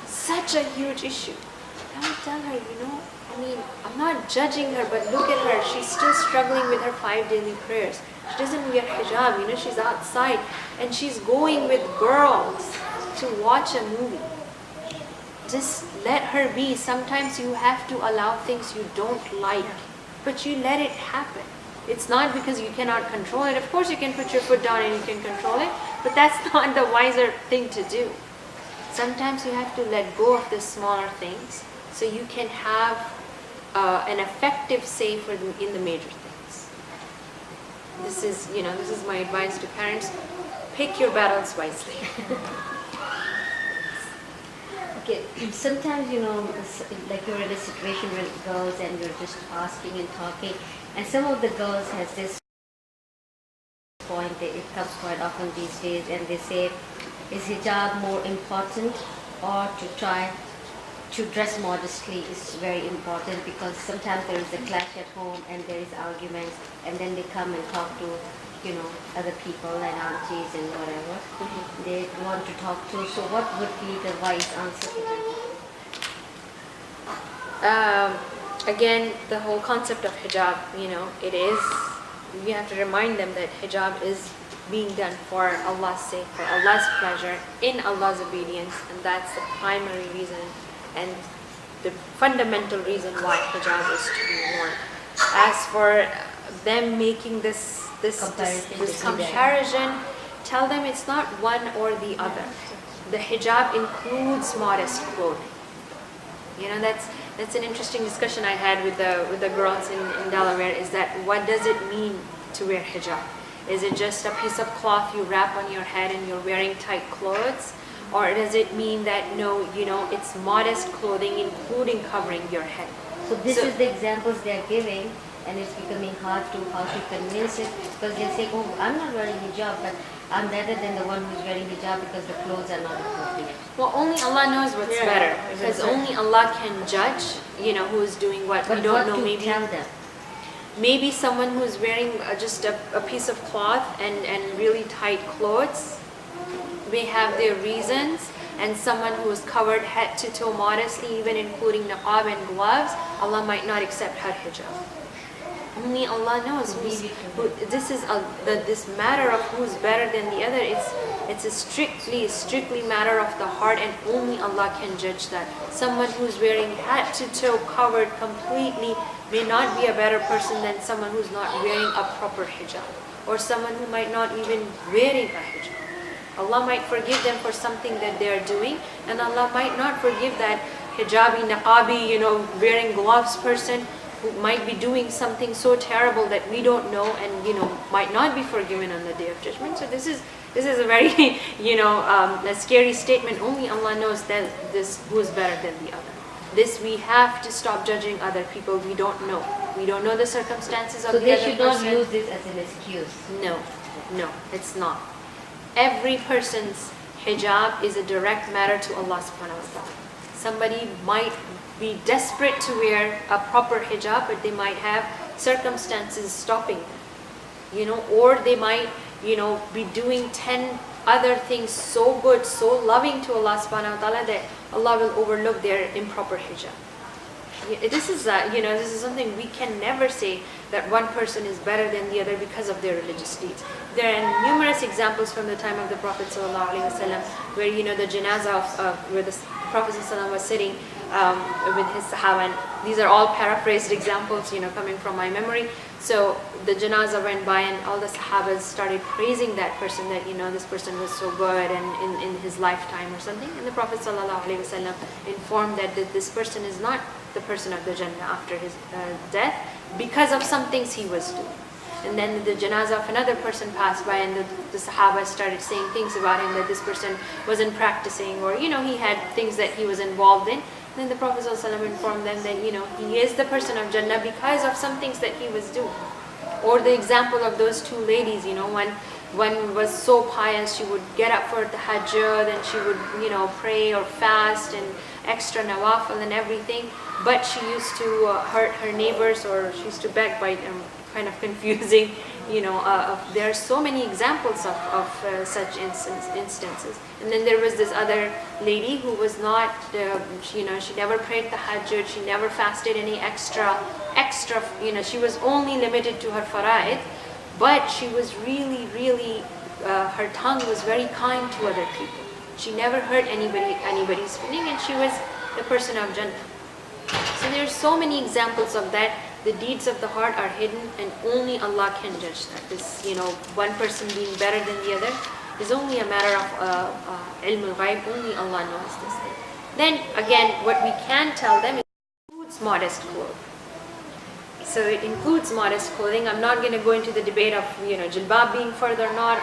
such a huge issue. I would tell her, I'm not judging her, but look at her. She's still struggling with her 5 daily prayers. She doesn't wear hijab, she's outside and she's going with girls to watch a movie. Just let her be. Sometimes you have to allow things you don't like, but you let it happen. It's not because you cannot control it. Of course you can put your foot down and you can control it, but that's not the wiser thing to do. Sometimes you have to let go of the smaller things so you can have an effective say in the major things. This is my advice to parents. Pick your battles wisely. Okay, sometimes, like you're in a situation with girls and you're just asking and talking, and some of the girls has this point, it comes quite often these days, and they say, is hijab more important, or to try to dress modestly is very important, because sometimes there is a clash at home and there is arguments, and then they come and talk to other people and aunties and whatever they want to talk to. So what would be the wise answer to that? Again, the whole concept of hijab, we have to remind them that hijab is being done for Allah's sake, for Allah's pleasure, in Allah's obedience, and that's the primary reason and the fundamental reason why hijab is to be worn. As for them making this comparison, tell them it's not one or the other. The hijab includes modest clothing. That's an interesting discussion I had with the girls in Delaware, is that what does it mean to wear hijab? Is it just a piece of cloth you wrap on your head and you're wearing tight clothes? Or does it mean that no, it's modest clothing including covering your head? So this is the examples they are giving, and it's becoming hard to how to convince it, because they say, oh, I'm not wearing hijab, but I'm better than the one who's wearing hijab because the clothes are not appropriate. Well, only Allah knows what's better, because only Allah can judge, who is doing what. But we don't what know. to Maybe tell them? Maybe someone who's wearing just a piece of cloth and really tight clothes may have their reasons, and someone who is covered head to toe modestly, even including niqab and gloves, Allah might not accept her hijab. Only Allah knows. This matter of who's better than the other, it's a strictly matter of the heart, and only Allah can judge that. Someone who's wearing head to toe covered completely may not be a better person than someone who's not wearing a proper hijab, or someone who might not even wearing a hijab. Allah might forgive them for something that they are doing, and Allah might not forgive that hijabi, niqabi, wearing gloves person who might be doing something so terrible that we don't know, and might not be forgiven on the day of judgment. So this is a very a scary statement. Only Allah knows that who is better than the other. This we have to stop judging other people. We don't know. We don't know the circumstances of the other person. So they should not use this as an excuse. No, it's not. Every person's hijab is a direct matter to Allah subhanahu wa ta'ala. Somebody might be desperate to wear a proper hijab, but they might have circumstances stopping them. Or they might, be doing 10 other things so good, so loving to Allah subhanahu wa ta'ala that Allah will overlook their improper hijab. This is something we can never say that one person is better than the other because of their religious deeds. There are numerous examples from the time of the Prophet ﷺ where the janazah where the Prophet ﷺ was sitting with his sahaba, and these are all paraphrased examples coming from my memory. So the janazah went by and all the sahabas started praising that person, that this person was so good and in his lifetime or something, and the Prophet ﷺ informed that this person is not the person of the Jannah after his death because of some things he was doing. And then the janazah of another person passed by, and the Sahaba started saying things about him, that this person wasn't practicing, or he had things that he was involved in. Then the Prophet ﷺ informed them that he is the person of Jannah because of some things that he was doing. Or the example of those two ladies, one was so pious, she would get up for the tahajjud and she would pray or fast and extra nawafil and everything, but she used to hurt her neighbors, or she used to backbite them. Kind of confusing, there are so many examples of such instances. And then there was this other lady who was not, she never prayed the tahajjud, she never fasted any extra, she was only limited to her fara'id, but she was really, her tongue was very kind to other people. She never hurt anybody's feeling, and she was the person of Jannah. So there are so many examples of that. The deeds of the heart are hidden, and only Allah can judge that. This, one person being better than the other is only a matter of ilm al-ghaib. Only Allah knows this thing. Then again, what we can tell them includes modest clothing. So it includes modest clothing. I'm not going to go into the debate of jilbab being further or not.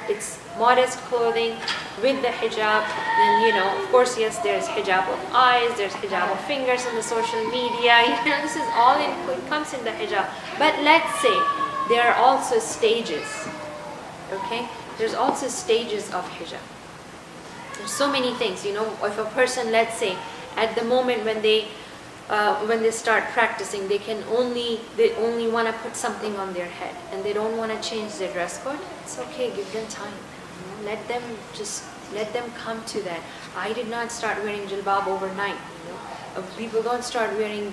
It's modest clothing with the hijab. Then of course, yes, there's hijab of eyes, there's hijab of fingers in the social media. This is all it comes in the hijab. But let's say there are also stages. Okay, there's also stages of hijab. There's so many things. If a person, let's say, at the moment when they start practicing, they only want to put something on their head, and they don't want to change their dress code. It's okay, give them time. Let them come to that. I did not start wearing jilbab overnight. People don't start wearing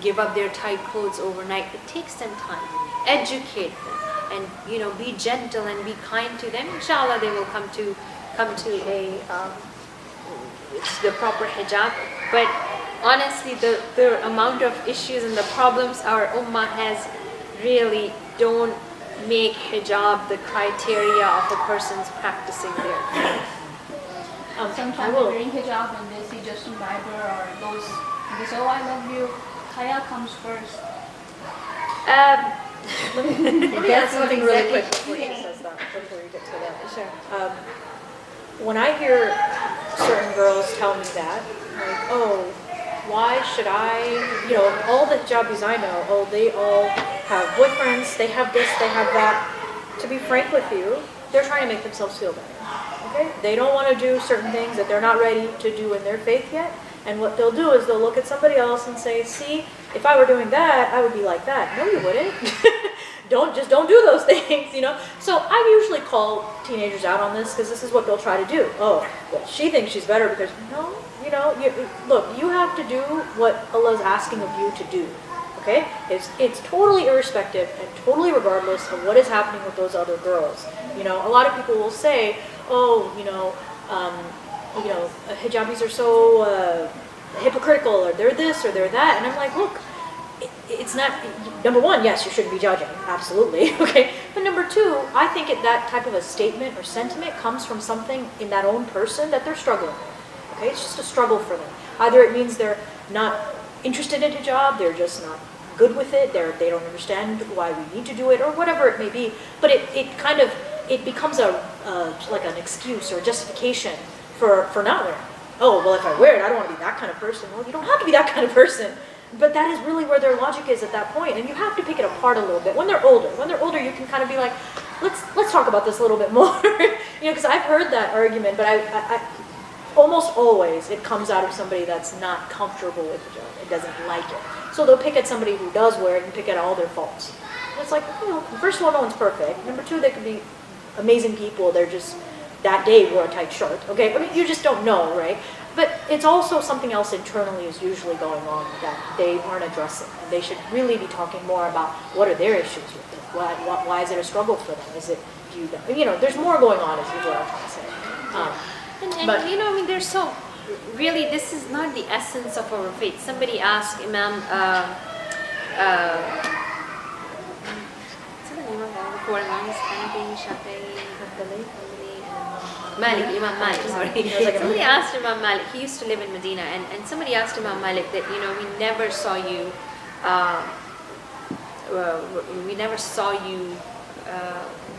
give up their tight clothes overnight. It takes them time. Educate them, and be gentle and be kind to them. Inshallah, they will come to the proper hijab. But honestly, the amount of issues and the problems our ummah has, really don't make hijab the criteria of a person's practicing their faith. Sometimes they're wearing hijab and they see Justin Bieber or those, and they say, oh, I love you. Haya comes first. Let me add something really quick before you get to that. Sure. When I hear certain girls tell me that, like, oh, why should I, all the hijabis I know, they all have boyfriends, they have this, they have that. To be frank with you, they're trying to make themselves feel better. Okay? They don't want to do certain things that they're not ready to do in their faith yet. And what they'll do is they'll look at somebody else and say, see, if I were doing that, I would be like that. No, you wouldn't. Don't do those things, So I usually call teenagers out on this because this is what they'll try to do. Oh, well, she thinks she's better because, no, look, you have to do what Allah's asking of you to do. Okay? It's totally irrespective and totally regardless of what is happening with those other girls. A lot of people will say, oh, hijabis are so hypocritical, or they're this or they're that, and I'm like, look, it's not, number one, yes, you shouldn't be judging, absolutely, okay, but number two, I think that type of a statement or sentiment comes from something in that own person that they're struggling with, okay, it's just a struggle for them. Either it means they're not interested in hijab, they're just not good with it, they don't understand why we need to do it, or whatever it may be, but it becomes like an excuse or a justification for not wearing it. Oh, well, if I wear it, I don't want to be that kind of person. Well, you don't have to be that kind of person. But that is really where their logic is at that point. And you have to pick it apart a little bit. When they're older, you can kind of be like, let's talk about this a little bit more. Because I've heard that argument, but I almost always it comes out of somebody that's not comfortable with the job. It doesn't like it. So they'll pick at somebody who does wear it and pick at all their faults. And it's like, first of all, no one's perfect. Number two, they could be amazing people. They're just, that day wore a tight shirt. Okay, I mean, you just don't know, right? But it's also something else internally is usually going on that they aren't addressing. And they should really be talking more about what are their issues with it. Why is it a struggle for them? Is it, there's more going on is what I'm trying to say. And there's so, really, this is not the essence of our faith. Somebody asked Imam, what's the name of the four Imams? Hanafi, Shafi'i, Hanbali, and Malik, Imam Malik, sorry. Somebody asked Imam Malik, he used to live in Medina, and somebody asked Imam Malik that, we never saw you,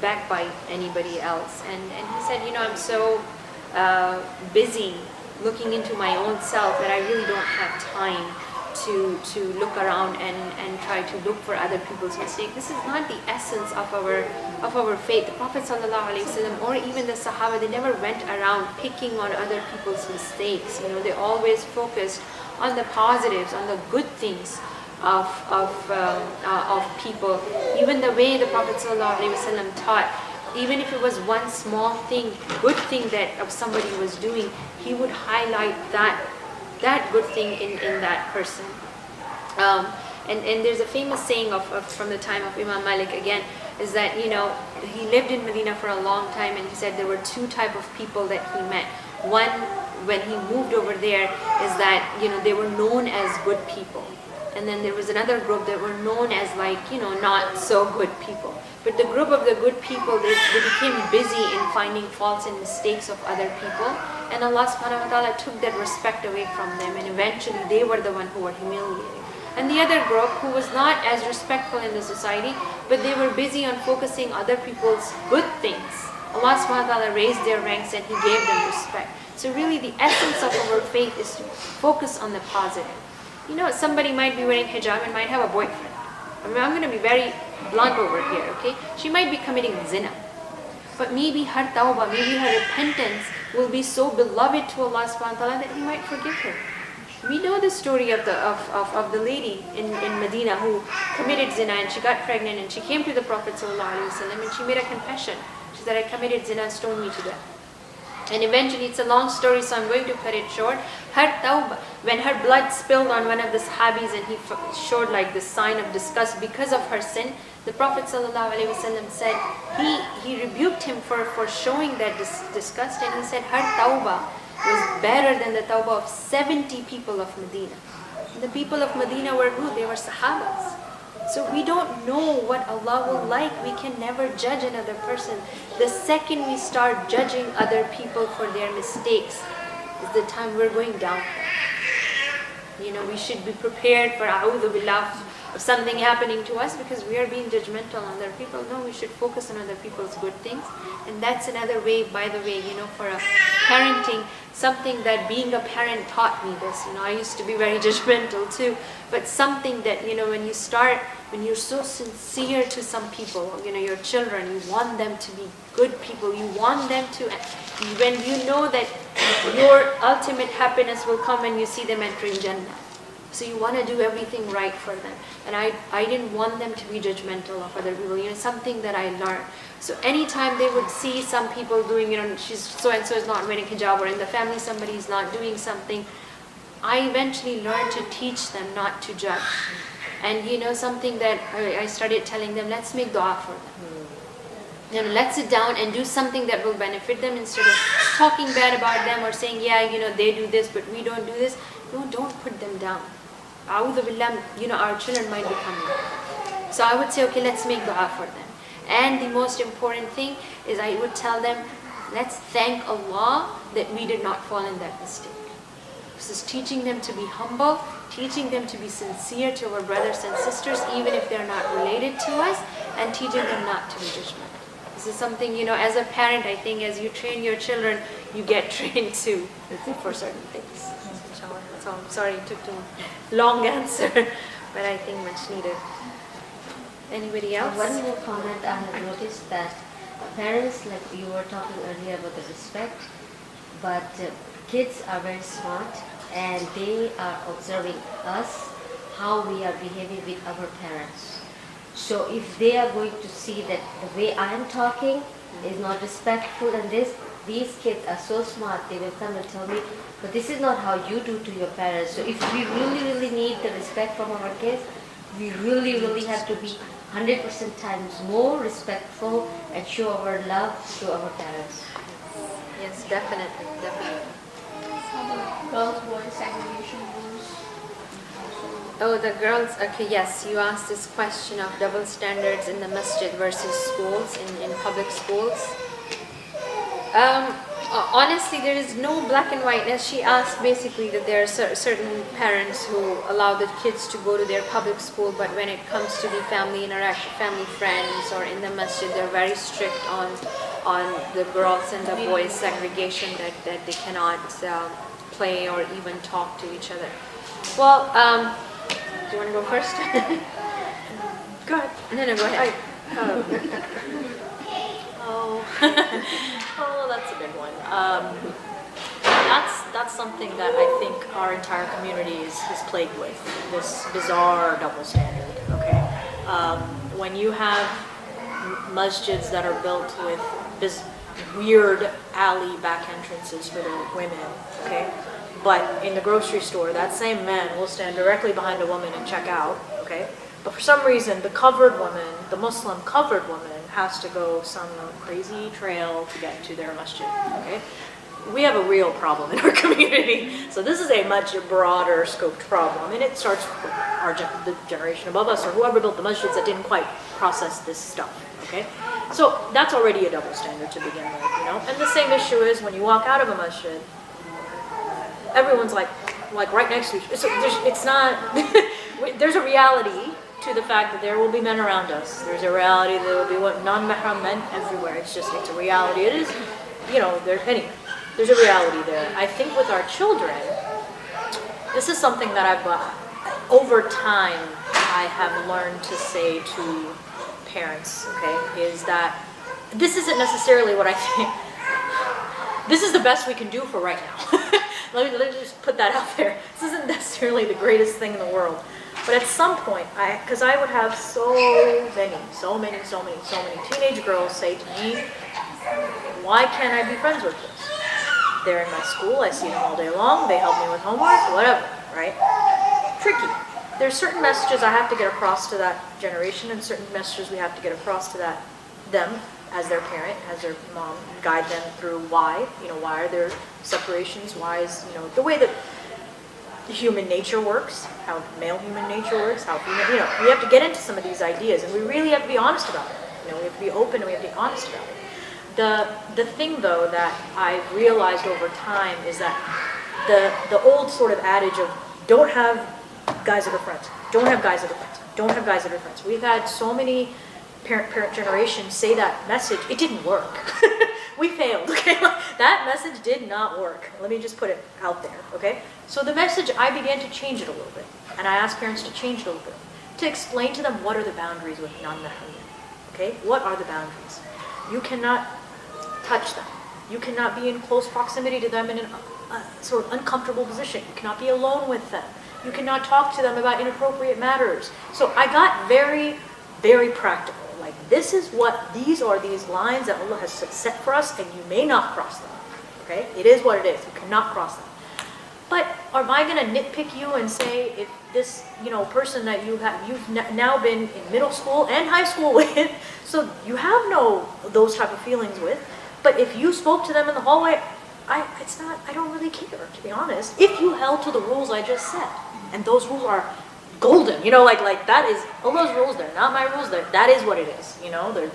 backbite anybody else. And he said, I'm so busy looking into my own self that I really don't have time to look around and try to look for other people's mistakes. This is not the essence of our faith. The Prophet ﷺ or even the Sahaba, they never went around picking on other people's mistakes. They always focused on the positives, on the good things of people. Even the way the Prophet ﷺ taught, even if it was one small thing, good thing that somebody was doing, he would highlight that good thing in that person. And there's a famous saying from the time of Imam Malik again, is that he lived in Medina for a long time, and he said there were two type of people that he met. One, when he moved over there, is that they were known as good people, and then there was another group that were known as not so good people. But the group of the good people, they became busy in finding faults and mistakes of other people, and Allah subhanahu wa ta'ala took that respect away from them, and eventually they were the one who were humiliated. And the other group, who was not as respectful in the society, but they were busy on focusing other people's good things, Allah subhanahu wa ta'ala raised their ranks and He gave them respect. So really the essence of our faith is to focus on the positive. Somebody might be wearing hijab and might have a boyfriend. I'm going to be very blunt over here, okay? She might be committing zina. But maybe her tawbah, maybe her repentance will be so beloved to Allah subhanahu wa ta'ala that He might forgive her. We know the story of the lady in Medina who committed zina, and she got pregnant, and she came to the Prophet ﷺ and she made a confession. She said, I committed zina, stone me to death. And eventually, it's a long story, so I'm going to cut it short. Her tawbah, when her blood spilled on one of the sahabis and he showed like this sign of disgust because of her sin, the Prophet ﷺ said, he rebuked him for showing that disgust, and he said her tawbah was better than the tawbah of 70 people of Medina. The people of Medina were who? They were sahabas. So we don't know what Allah will like. We can never judge another person. The second we start judging other people for their mistakes is the time we're going down. We should be prepared for a'udhu billah of something happening to us because we are being judgmental on other people. No, we should focus on other people's good things. And that's another way, by the way, for a parenting, something that being a parent taught me this. I used to be very judgmental too, but something that, when you're so sincere to some people, your children, you want them to be good people, you want them to, when you know that your ultimate happiness will come when you see them entering Jannah. So you want to do everything right for them. And I didn't want them to be judgmental of other people. Something that I learned. So anytime they would see some people doing, she's so-and-so is not wearing hijab, or in the family somebody is not doing something, I eventually learned to teach them not to judge. And something that I started telling them, let's make dua for them. Let's sit down and do something that will benefit them instead of talking bad about them or saying, they do this, but we don't do this. No, don't put them down. A'udhu billah, our children might be coming. So I would say, okay, let's make dua for them. And the most important thing is I would tell them, let's thank Allah that we did not fall in that mistake. This is teaching them to be humble, teaching them to be sincere to our brothers and sisters, even if they're not related to us, and teaching them not to be judgmental. This is something, as a parent, I think as you train your children, you get trained too for certain things. So I'm sorry it took too long answer, but I think much needed. Anybody else? One more comment I have noticed that parents, like you were talking earlier about the respect, but kids are very smart and they are observing us, how we are behaving with our parents. So if they are going to see that the way I am talking is not respectful and these kids are so smart, they will come and tell me, but this is not how you do to your parents. So if we really need the respect from our kids, we really have to be 100% times more respectful and show our love to our parents. Yes, definitely. Girls, boys, segregation rules. Oh, the girls, okay, yes, you asked this question of double standards in the masjid versus schools, in public schools. Honestly, there is no black and white. As she asked, basically, that there are certain parents who allow the kids to go to their public school, but when it comes to the family interaction, family friends, or in the masjid, they're very strict on the girls and the boys segregation, that they cannot play or even talk to each other. Well, do you want to go first? Go ahead. No, go ahead. Oh, that's a big one. That's something that I think our entire community is plagued with, this bizarre double standard, okay? When you have masjids that are built with this weird alley back entrances for the women, okay? But in the grocery store, that same man will stand directly behind a woman and check out, okay? But for some reason, the covered woman, the Muslim covered woman, has to go some crazy trail to get to their masjid, okay? We have a real problem in our community. So this is a much broader scoped problem, and it starts with the generation above us, or whoever built the masjids that didn't quite process this stuff, okay? So that's already a double standard to begin with, you know? And the same issue is when you walk out of a masjid, everyone's like right next to each other. So it's not, there's a reality to the fact that there will be men around us. There's a reality that there will be non-mahram men everywhere. It's a reality. It is, you know, anyway, there's a reality there. I think with our children, this is something that over time, I have learned to say to parents, okay, is that this isn't necessarily what I think. This is the best we can do for right now. Let me just put that out there. This isn't necessarily the greatest thing in the world. But at some point, because I would have so many teenage girls say to me, why can't I be friends with this? They're in my school, I see them all day long, they help me with homework, whatever, right? Tricky. There's certain messages I have to get across to that generation, and certain messages we have to get across to them as their parent, as their mom, guide them through why are there separations, why is, the way that human nature works, how male human nature works, how female, we have to get into some of these ideas, and we really have to be honest about it. We have to be open and we have to be honest about it. The thing though that I've realized over time is that the old sort of adage of don't have guys that are friends, don't have guys that are friends, don't have guys that are friends. We've had so many parent generations say that message, it didn't work. We failed, okay? That message did not work. Let me just put it out there, okay? So the message, I began to change it a little bit. And I asked parents to change it a little bit. To explain to them what are the boundaries with non-mahram, okay? What are the boundaries? You cannot touch them. You cannot be in close proximity to them in a sort of uncomfortable position. You cannot be alone with them. You cannot talk to them about inappropriate matters. So I got very, very practical. Like, these are these lines that Allah has set for us, and you may not cross them, okay? It is what it is. You cannot cross them. But am I going to nitpick you and say if this, person that you've now been in middle school and high school with, so you have those type of feelings with, but if you spoke to them in the hallway, I don't really care, to be honest, if you held to the rules I just said, and those rules are golden, like that is Allah's rules. They're not my rules. That is what it is. You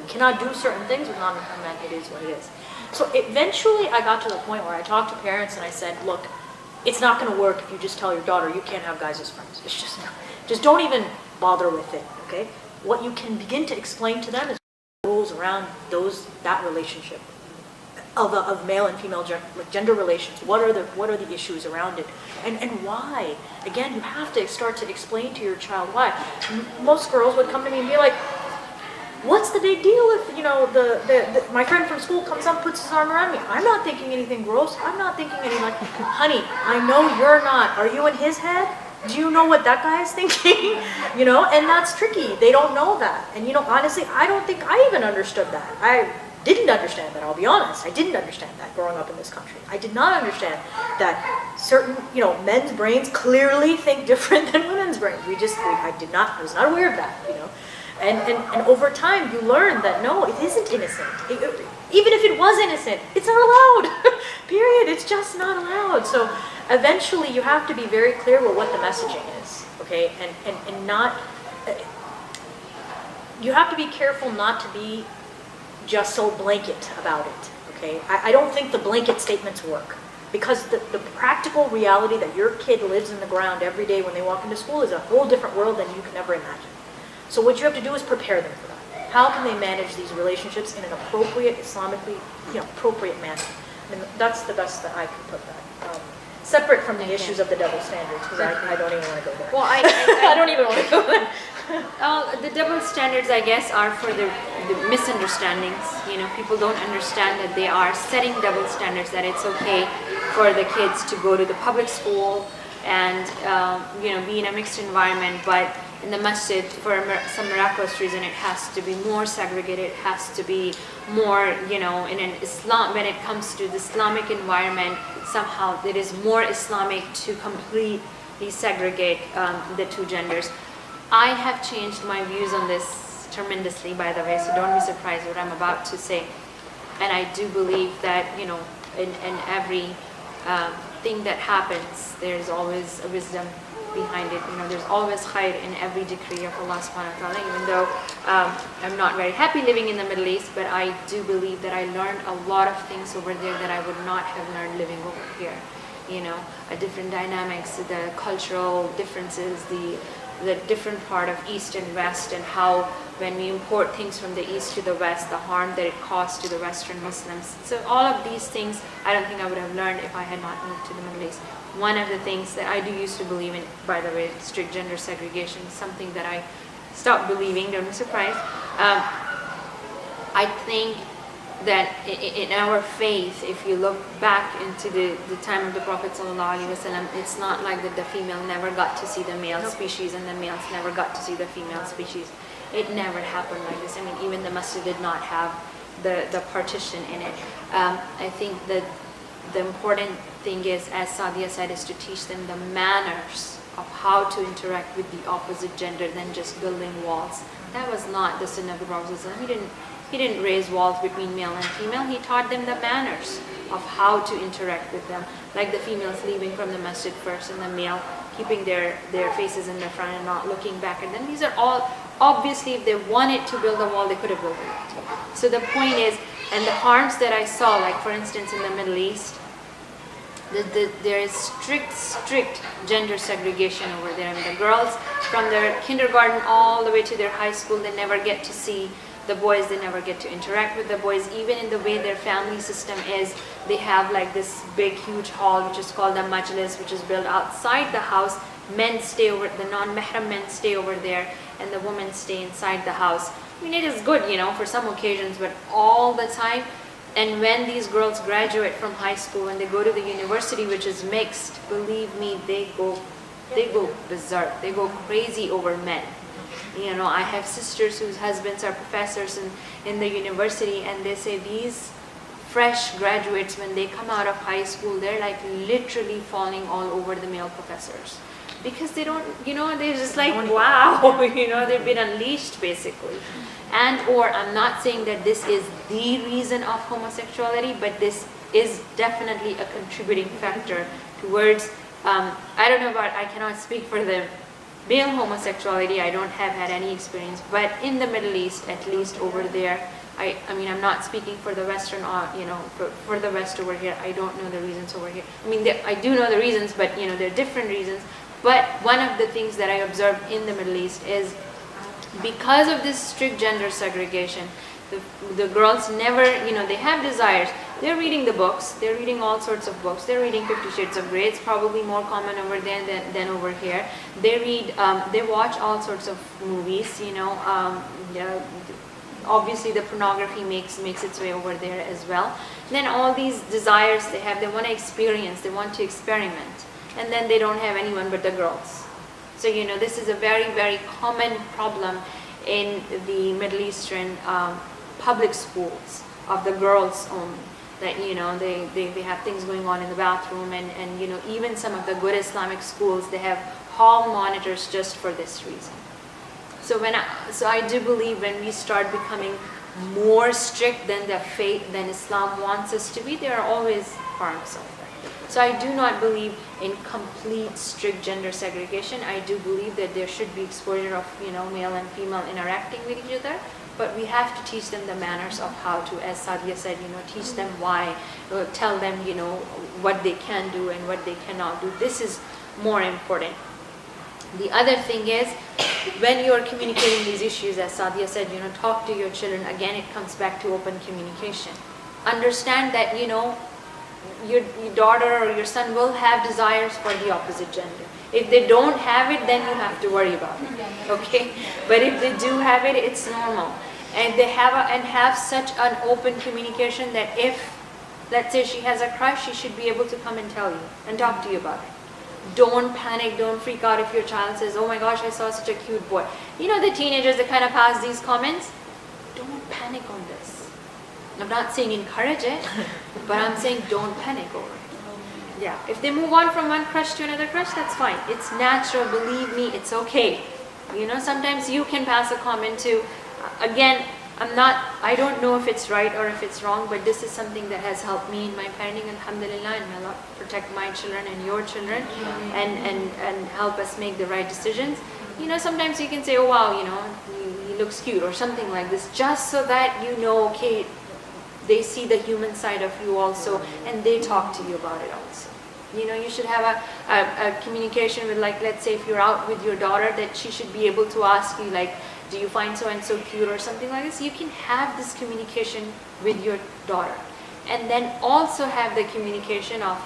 cannot do certain things with non-mahram men. It is what it is. So eventually, I got to the point where I talked to parents and I said, "Look, it's not going to work if you just tell your daughter you can't have guys as friends. It's just don't even bother with it. Okay? What you can begin to explain to them is rules around that relationship of male and female gender relations. What are the issues around it, and why? Again, you have to start to explain to your child why. Most girls would come to me and be like, "What's the big deal if my friend from school comes up, puts his arm around me? I'm not thinking anything gross. I'm not thinking anything like, honey, I know you're not. Are you in his head? Do you know what that guy is thinking?" And that's tricky. They don't know that. And honestly, I don't think I even understood that. I didn't understand that, I'll be honest. I didn't understand that growing up in this country. I did not understand that certain, men's brains clearly think different than women's brains. I was not aware of that, And over time, you learn that no, it isn't innocent. Even if it was innocent, it's not allowed. Period. It's just not allowed. So eventually, you have to be very clear with what the messaging is, okay? And not. You have to be careful not to be just so blanket about it, okay? I don't think the blanket statements work. Because the practical reality that your kid lives in the ground every day when they walk into school is a whole different world than you can ever imagine. So what you have to do is prepare them for that. How can they manage these relationships in an appropriate, Islamically, appropriate manner? I mean, that's the best that I can put that. Separate from the issues of the double standards, because I don't even want to go there. Well, I don't even want to go there. The double standards, I guess, are for the misunderstandings. People don't understand that they are setting double standards, that it's okay for the kids to go to the public school and, be in a mixed environment, but in the masjid, for some miraculous reason, it has to be more segregated, it has to be more, in an Islam, when it comes to the Islamic environment, somehow it is more Islamic to completely segregate the two genders. I have changed my views on this tremendously, by the way, so don't be surprised what I'm about to say. And I do believe that, in every thing that happens, there's always a wisdom behind it. There's always khair in every decree of Allah subhanahu wa ta'ala, even though I'm not very happy living in the Middle East, but I do believe that I learned a lot of things over there that I would not have learned living over here. A different dynamics, the cultural differences, the different part of East and West, and how when we import things from the East to the West, the harm that it caused to the Western Muslims. So all of these things, I don't think I would have learned if I had not moved to the Middle East. One of the things that I do used to believe in, by the way, strict gender segregation, is something that I stopped believing, don't be surprised. I think that in our faith, if you look back into the time of the Prophet ﷺ, it's not like that the female never got to see the male species and the males never got to see the female species. It never happened like this. I mean, even the masjid did not have the partition in it. I think that the important thing is, as Sadia said, is to teach them the manners of how to interact with the opposite gender than just building walls. That was not the sunnah of the Prophet ﷺ. He didn't raise walls between male and female. He taught them the manners of how to interact with them. Like the females leaving from the masjid first and the male keeping their faces in the front and not looking back at them. These are all, obviously, if they wanted to build a wall, they could have built it. So the point is, and the harms that I saw, like for instance in the Middle East, there is strict gender segregation over there. I mean, the girls from their kindergarten all the way to their high school, they never get to see the boys, they never get to interact with the boys. Even in the way their family system is, they have like this big huge hall which is called the majlis, which is built outside the house. Men stay over, the non-mahram men stay over there, and the women stay inside the house. I mean, it is good, for some occasions, but all the time. And when these girls graduate from high school and they go to the university, which is mixed, believe me, they go berserk, they go crazy over men. I have sisters whose husbands are professors in the university, and they say these fresh graduates, when they come out of high school, they're like literally falling all over the male professors. Because they don't, they're just like, wow, they've been unleashed basically. Or I'm not saying that this is the reason of homosexuality, but this is definitely a contributing factor towards, I don't know about, I cannot speak for the male homosexuality, I don't have had any experience, but in the Middle East, at least over there, I mean, I'm not speaking for the Western, for the West over here, I don't know the reasons over here. I mean, I do know the reasons, but there are different reasons. But one of the things that I observed in the Middle East is, because of this strict gender segregation, the girls never, they have desires. They're reading the books. They're reading all sorts of books. They're reading 50 Shades of Grey. It's probably more common over there than over here. They read, they watch all sorts of movies, obviously the pornography makes its way over there as well. Then all these desires they have, they want to experience, they want to experiment. And then they don't have anyone but the girls. So, this is a very, very common problem in the Middle Eastern public schools of the girls only. That, they have things going on in the bathroom, and even some of the good Islamic schools, they have hall monitors just for this reason. So I do believe when we start becoming more strict than the faith, than Islam wants us to be, there are always harms of that. So I do not believe in complete strict gender segregation. I do believe that there should be exposure of, male and female interacting with each other. but we have to teach them the manners of how to, as Sadia said, teach them why, tell them, what they can do and what they cannot do. This is more important. The other thing is, when you are communicating these issues, as Sadia said, talk to your children. Again, it comes back to open communication. Understand that, your daughter or your son will have desires for the opposite gender. If they don't have it, then you have to worry about it, okay? But if they do have it, it's normal. And they have such an open communication that if, let's say she has a crush, she should be able to come and tell you and talk to you about it. Don't panic, don't freak out if your child says, oh my gosh, I saw such a cute boy. The teenagers that kind of pass these comments, don't panic on this. I'm not saying encourage it, but I'm saying don't panic over it. Yeah, if they move on from one crush to another crush, that's fine. It's natural, believe me, it's okay. Sometimes you can pass a comment to, again, I don't know if it's right or if it's wrong, but this is something that has helped me in my parenting, alhamdulillah, and may Allah protect my children and your children, and help us make the right decisions. Sometimes you can say, oh wow, he looks cute or something like this, just so that okay, they see the human side of you also, and they talk to you about it also. You should have a communication with, like, let's say if you're out with your daughter, that she should be able to ask you, like, do you find so and so cute or something like this. You can have this communication with your daughter, and then also have the communication of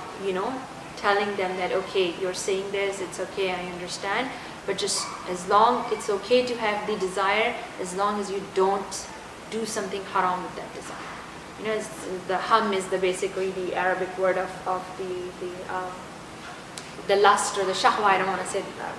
telling them that, okay, you're saying this, it's okay, I understand, but just as long, it's okay to have the desire, as long as you don't do something haram with that desire. The ham is basically the Arabic word of the lust or the shahwa. I don't want to say that.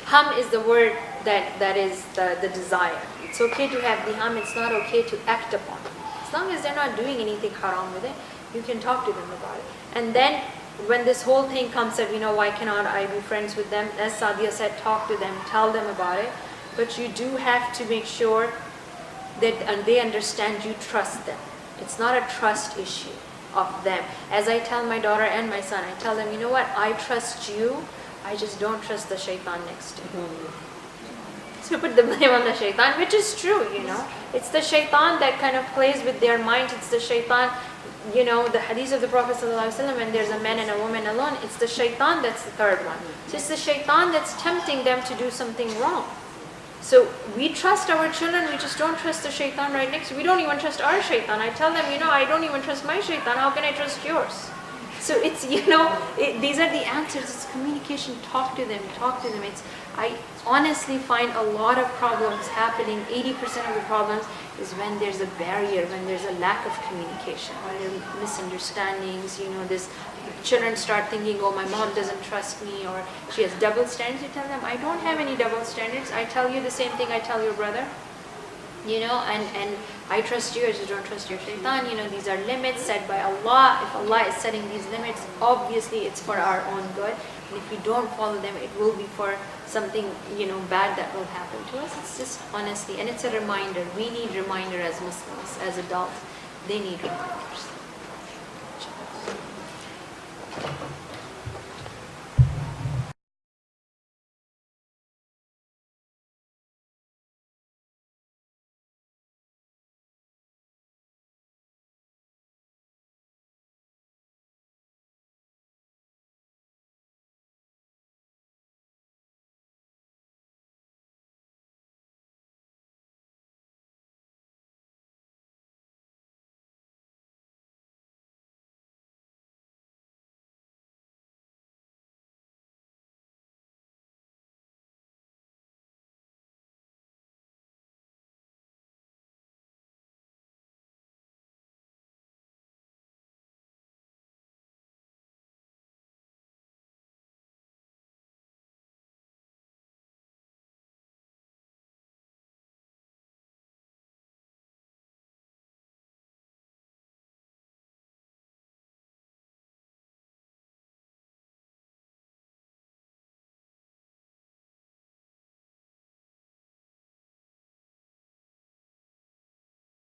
Ham is the word that is the desire. It's okay to have the ham, it's not okay to act upon it. As long as they're not doing anything haram with it, you can talk to them about it. And then when this whole thing comes up, why cannot I be friends with them? As Sadia said, talk to them, tell them about it. But you do have to make sure that they understand you trust them. It's not a trust issue of them. As I tell my daughter and my son, I tell them, what, I trust you, I just don't trust the shaitan next to you. So put the blame on the shaitan, which is true, It's the shaitan that kind of plays with their mind. It's the shaitan, the hadith of the Prophet ﷺ, when there's a man and a woman alone, it's the shaitan that's the third one. So it's the shaitan that's tempting them to do something wrong. So we trust our children, we just don't trust the shaitan right next to us. We don't even trust our shaitan. I tell them, I don't even trust my shaitan. How can I trust yours? So it's, these are the answers. It's communication. Talk to them. I honestly find a lot of problems happening. 80% of the problems is when there's a barrier, when there's a lack of communication, when there are misunderstandings. This children start thinking, oh, my mom doesn't trust me, or she has double standards. You tell them, I don't have any double standards. I tell you the same thing I tell your brother. And I trust you as you don't trust your shaitan. These are limits set by Allah. If Allah is setting these limits, obviously it's for our own good. And if we don't follow them, it will be for something, bad that will happen to us. It's just honestly, and it's a reminder. We need reminder as Muslims, as adults. They need reminders.